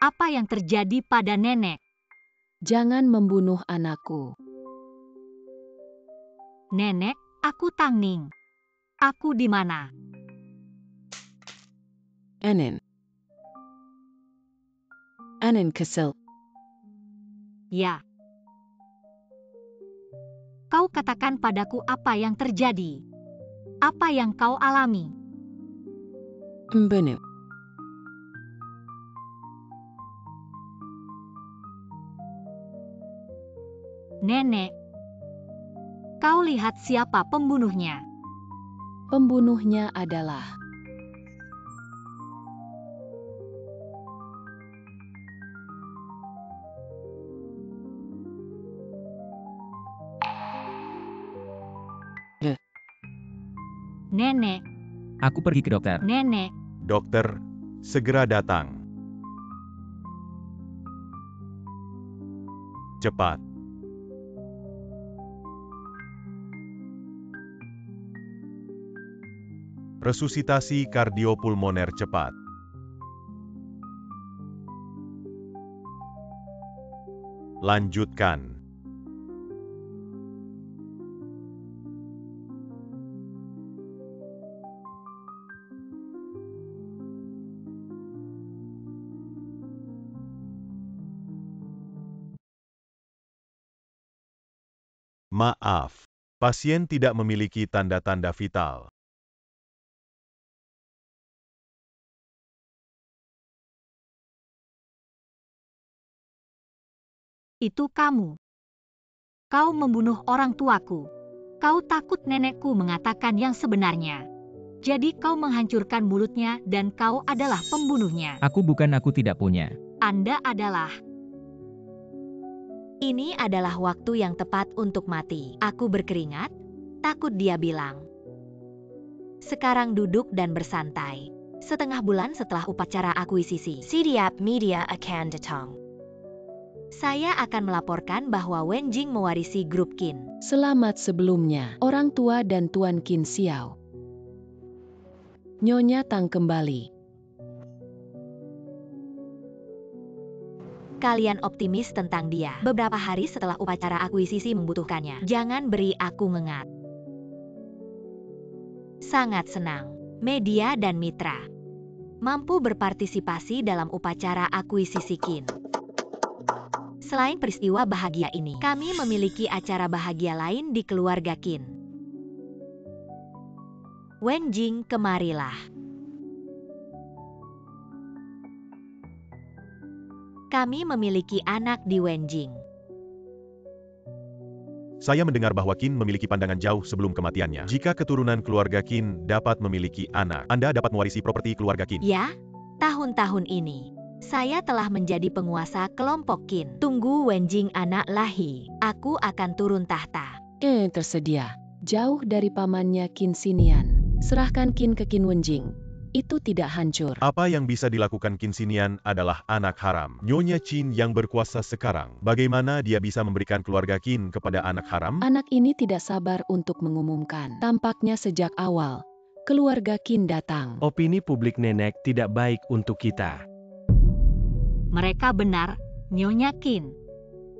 Apa yang terjadi pada nenek? Jangan membunuh anakku. Nenek, aku Tangning. Aku di mana? Anin. Anin kesel. Ya. Kau katakan padaku apa yang terjadi. Apa yang kau alami? Membunuh. Nenek. Kau lihat siapa pembunuhnya? Pembunuhnya adalah Nenek, Aku pergi ke dokter. nenek. Dokter, segera datang. Cepat. Resusitasi kardiopulmoner cepat. Lanjutkan. Maaf, pasien tidak memiliki tanda-tanda vital. Itu kamu. Kau membunuh orang tuaku. Kau takut nenekku mengatakan yang sebenarnya. Jadi kau menghancurkan mulutnya dan kau adalah pembunuhnya. Aku tidak punya. Anda adalah. Ini adalah waktu yang tepat untuk mati. Aku berkeringat, takut dia bilang. Sekarang duduk dan bersantai. Setengah bulan setelah upacara akuisisi. Sidiap media akan datang. Saya akan melaporkan bahwa Wenjing mewarisi grup Qin. Selamat sebelumnya, orang tua dan Tuan Qin Xiao. Nyonya Tang kembali. Kalian optimis tentang dia. Beberapa hari setelah upacara akuisisi membutuhkannya. Jangan beri aku ngengat. Sangat senang. Media dan mitra mampu berpartisipasi dalam upacara akuisisi Qin. Selain peristiwa bahagia ini, kami memiliki acara bahagia lain di keluarga Qin. Wenjing, kemarilah. Kami memiliki anak di Wenjing. Saya mendengar bahwa Qin memiliki pandangan jauh sebelum kematiannya. Jika keturunan keluarga Qin dapat memiliki anak, Anda dapat mewarisi properti keluarga Qin. Ya, tahun-tahun ini saya telah menjadi penguasa kelompok Qin. Tunggu Wenjing anak lahi, aku akan turun tahta. Tersedia. Jauh dari pamannya Qin Xinian. Serahkan Qin ke Qin Wenjing. Itu tidak hancur. Apa yang bisa dilakukan Qin Xinian adalah anak haram. Nyonya Qin yang berkuasa sekarang. Bagaimana dia bisa memberikan keluarga Qin kepada anak haram? Anak ini tidak sabar untuk mengumumkan. Tampaknya sejak awal, keluarga Qin datang. Opini publik nenek tidak baik untuk kita. Mereka benar, Nyonya Qin.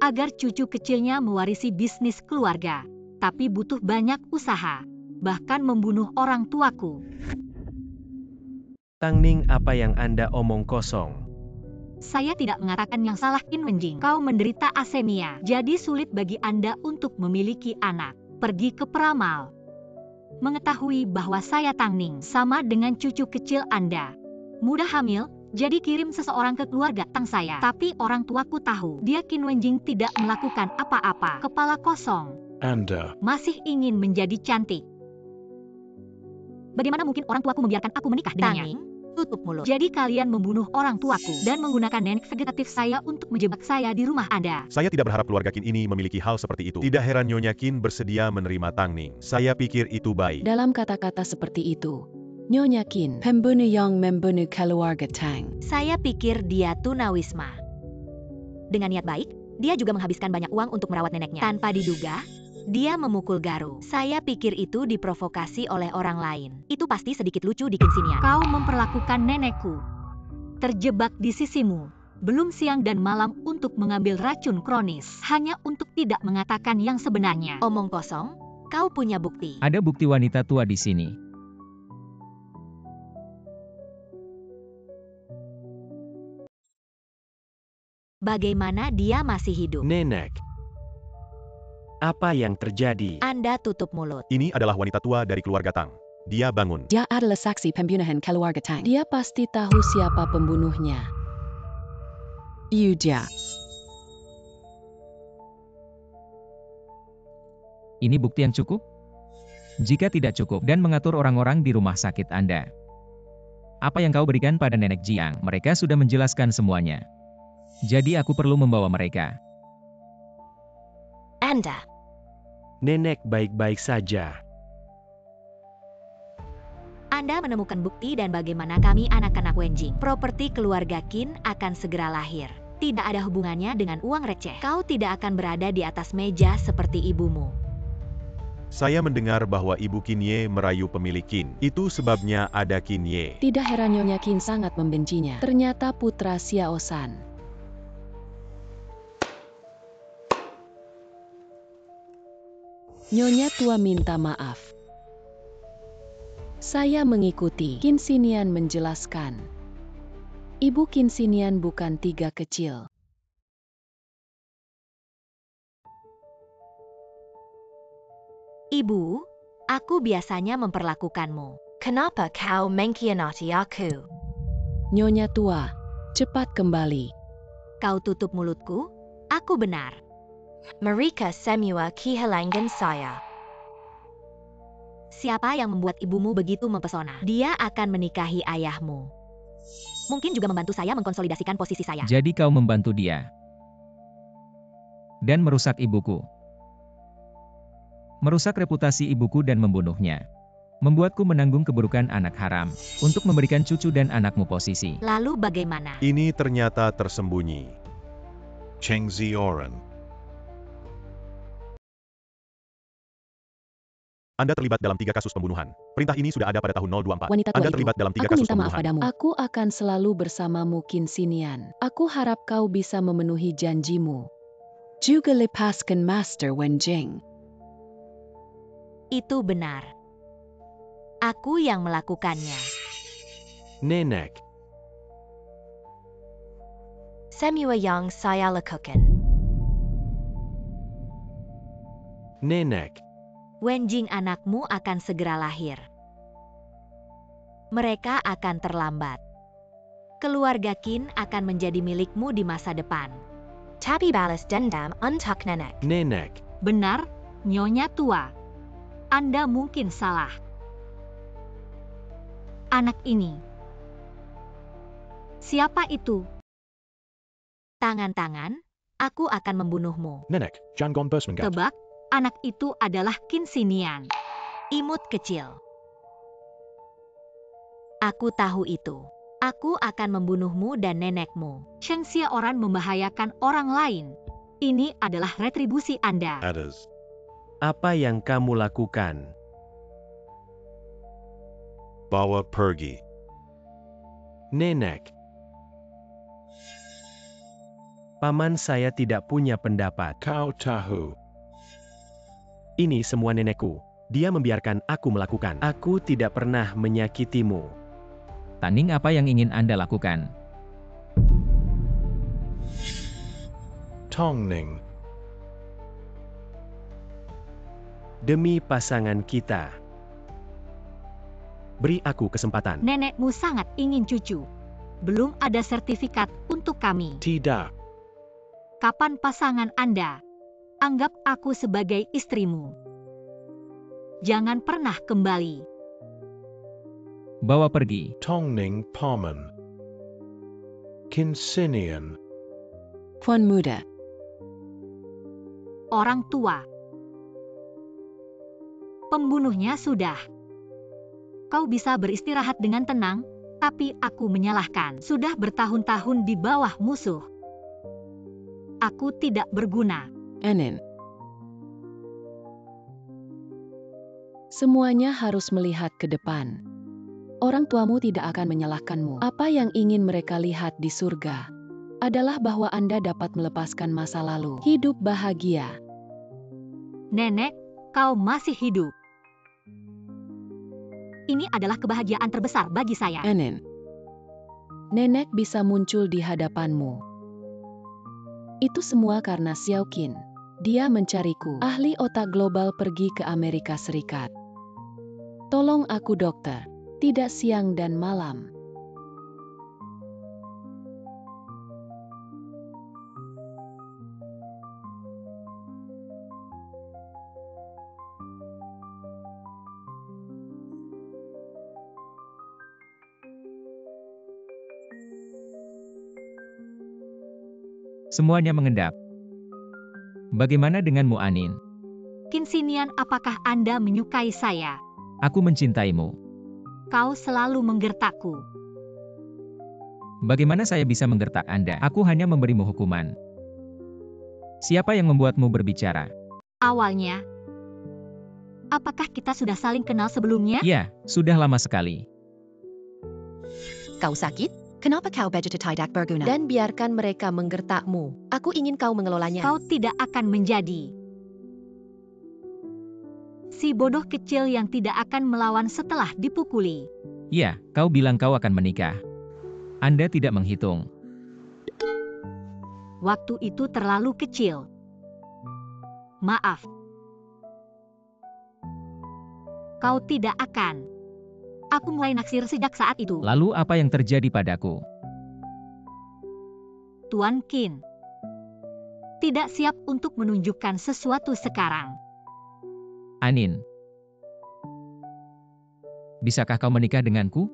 Agar cucu kecilnya mewarisi bisnis keluarga. Tapi butuh banyak usaha. Bahkan membunuh orang tuaku. Tang Ning, apa yang Anda omong kosong? Saya tidak mengatakan yang salah Qin Wenjing. Kau menderita asemia. Jadi sulit bagi Anda untuk memiliki anak. Pergi ke peramal. Mengetahui bahwa saya Tang Ning sama dengan cucu kecil Anda. Mudah hamil, jadi kirim seseorang ke keluarga Tang saya. Tapi orang tuaku tahu dia Qin Wenjing tidak melakukan apa-apa. Kepala kosong. Anda Masih ingin menjadi cantik. Bagaimana mungkin orang tuaku membiarkan aku menikah dengannya? Tutup mulut. Jadi kalian membunuh orang tuaku dan menggunakan nenek vegetatif saya untuk menjebak saya di rumah Anda. Saya tidak berharap keluarga Qin ini memiliki hal seperti itu. Tidak heran Nyonya Qin bersedia menerima Tang Ning. Saya pikir itu baik. Dalam kata-kata seperti itu, Nyonya Qin, pembunuh yang membunuh keluarga Tang. Saya pikir dia tunawisma. Dengan niat baik, dia juga menghabiskan banyak uang untuk merawat neneknya. Tanpa diduga, dia memukul Garu. Saya pikir itu diprovokasi oleh orang lain. Itu pasti sedikit lucu di Qin Xinian. Kau memperlakukan nenekku. Terjebak di sisimu. Belum siang dan malam untuk mengambil racun kronis. Hanya untuk tidak mengatakan yang sebenarnya. Omong kosong, kau punya bukti. Ada bukti wanita tua di sini. Bagaimana dia masih hidup? Nenek, apa yang terjadi? Anda tutup mulut. Ini adalah wanita tua dari keluarga Tang. Dia bangun. Dia adalah saksi pembunuhan keluarga Tang. Dia pasti tahu siapa pembunuhnya. Yuja. Ini bukti yang cukup? Jika tidak cukup dan mengatur orang-orang di rumah sakit Anda. Apa yang kau berikan pada nenek Jiang? Mereka sudah menjelaskan semuanya. Jadi aku perlu membawa mereka. Anda. Nenek baik-baik saja. Anda menemukan bukti dan bagaimana kami anak-anak Wenjing. Properti keluarga Qin akan segera lahir. Tidak ada hubungannya dengan uang receh. Kau tidak akan berada di atas meja seperti ibumu. Saya mendengar bahwa Ibu Qinye merayu pemilik Qin. Itu sebabnya ada Qinye. Tidak heran Nyonya Qin sangat membencinya. Ternyata putra Xiao San. Nyonya tua minta maaf. Saya mengikuti. Qin Xinian menjelaskan. Ibu Qin Xinian bukan tiga kecil. Ibu, aku biasanya memperlakukanmu. Kenapa kau mengkhianati aku? Nyonya tua, cepat kembali. Kau tutup mulutku? Aku benar. Mereka semua kehilangan saya. Siapa yang membuat ibumu begitu mempesona? Dia akan menikahi ayahmu. Mungkin juga membantu saya mengkonsolidasikan posisi saya. Jadi kau membantu dia. Dan merusak ibuku. Merusak reputasi ibuku dan membunuhnya. Membuatku menanggung keburukan anak haram, untuk memberikan cucu dan anakmu posisi. Lalu bagaimana? Ini ternyata tersembunyi. Cheng Zioran. Anda terlibat dalam 3 kasus pembunuhan. Perintah ini sudah ada pada tahun 024. Wanita tua Anda itu, terlibat dalam 3 aku kasus minta maaf pembunuhan. padamu. Aku akan selalu bersamamu Qin Xinian. Aku harap kau bisa memenuhi janjimu. Juga lepaskan Master Wenjing. Itu benar. Aku yang melakukannya. Nenek. Semua yang saya lakukan. Nenek. Wenjing anakmu akan segera lahir. Mereka akan terlambat. Keluarga Qin akan menjadi milikmu di masa depan. Tapi balas dendam untuk nenek. Nenek. Benar, Nyonya tua. Anda mungkin salah. Anak ini. Siapa itu? Tangan-tangan, aku akan membunuhmu. Nenek, Jangon Bersmangat. Tebak, anak itu adalah Qin Xinian. Imut kecil. Aku tahu itu. Aku akan membunuhmu dan nenekmu. Sheng Xiaoran membahayakan orang lain. Ini adalah retribusi Anda. Adders. Apa yang kamu lakukan? Bawa pergi. Nenek. Paman saya tidak punya pendapat. Kau tahu. Ini semua nenekku. Dia membiarkan aku melakukan. Aku tidak pernah menyakitimu. Taning apa yang ingin Anda lakukan? Tongning. Demi pasangan kita. Beri aku kesempatan. Nenekmu sangat ingin cucu. Belum ada sertifikat untuk kami. Tidak. Kapan pasangan Anda? Anggap aku sebagai istrimu. Jangan pernah kembali. Bawa pergi. Tongning Paman. Qin Xinian. Puan muda. Orang tua. Pembunuhnya sudah. Kau bisa beristirahat dengan tenang, tapi aku menyalahkan. Sudah bertahun-tahun di bawah musuh. Aku tidak berguna. Enin. Semuanya harus melihat ke depan. Orang tuamu tidak akan menyalahkanmu. Apa yang ingin mereka lihat di surga adalah bahwa Anda dapat melepaskan masa lalu. Hidup bahagia. Nenek, kau masih hidup. Ini adalah kebahagiaan terbesar bagi saya. Enin. Nenek bisa muncul di hadapanmu. Itu semua karena Xiao Qin. Dia mencariku. Ahli otak global pergi ke Amerika Serikat. Tolong aku dokter. Tidak siang dan malam. Semuanya mengendap. Bagaimana denganmu, Anin? Qin Xinian, apakah Anda menyukai saya? Aku mencintaimu. Kau selalu menggertakku. Bagaimana saya bisa menggertak Anda? Aku hanya memberimu hukuman. Siapa yang membuatmu berbicara? Awalnya, apakah kita sudah saling kenal sebelumnya? Ya, sudah lama sekali. Kau sakit? Kenapa kau begitu tidak berguna? Dan biarkan mereka menggertakmu. Aku ingin kau mengelolanya. Kau tidak akan menjadi si bodoh kecil yang tidak akan melawan setelah dipukuli. Ya, kau bilang kau akan menikah. Anda tidak menghitung. Waktu itu terlalu kecil. Maaf. Kau tidak akan. Aku mulai naksir sejak saat itu. Lalu apa yang terjadi padaku? Tuan Qin tidak siap untuk menunjukkan sesuatu sekarang. Anin, bisakah kau menikah denganku?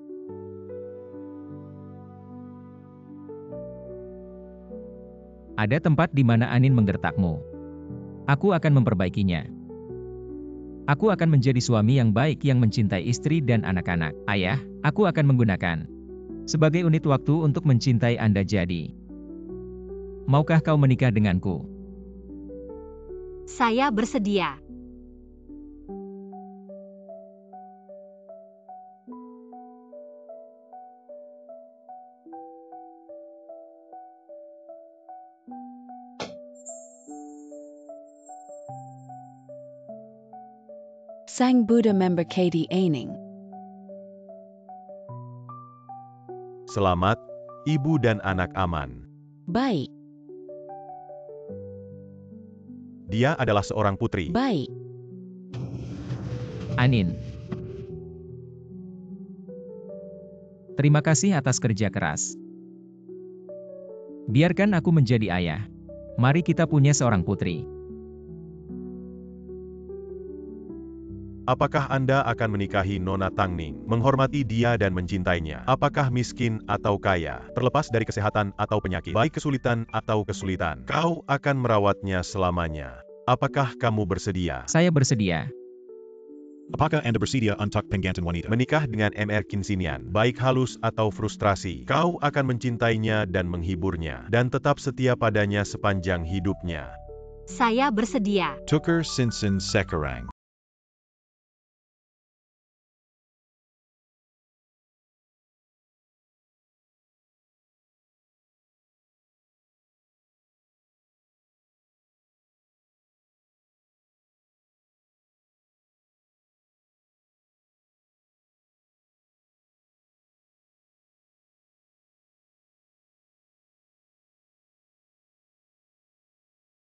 Ada tempat di mana Anin menggertakmu. Aku akan memperbaikinya. Aku akan menjadi suami yang baik yang mencintai istri dan anak-anak. Ayah, aku akan menggunakan sebagai unit waktu untuk mencintai Anda jadi. Maukah kau menikah denganku? Saya bersedia. Sang Buddha member Katie Aining. Selamat, ibu dan anak aman. Baik, Dia adalah seorang putri. baik. Anin, terima kasih atas kerja keras. Biarkan aku menjadi ayah. Mari kita punya seorang putri. Apakah Anda akan menikahi Nona Tangning, menghormati dia dan mencintainya? Apakah miskin atau kaya, terlepas dari kesehatan atau penyakit, baik kesulitan atau kesulitan, kau akan merawatnya selamanya. Apakah kamu bersedia? Saya bersedia. Apakah Anda bersedia untuk penggantian wanita? Menikah dengan Mr. Kinsinian, baik halus atau frustrasi, kau akan mencintainya dan menghiburnya, dan tetap setia padanya sepanjang hidupnya. Saya bersedia. Tuker Sinsin Sekarang.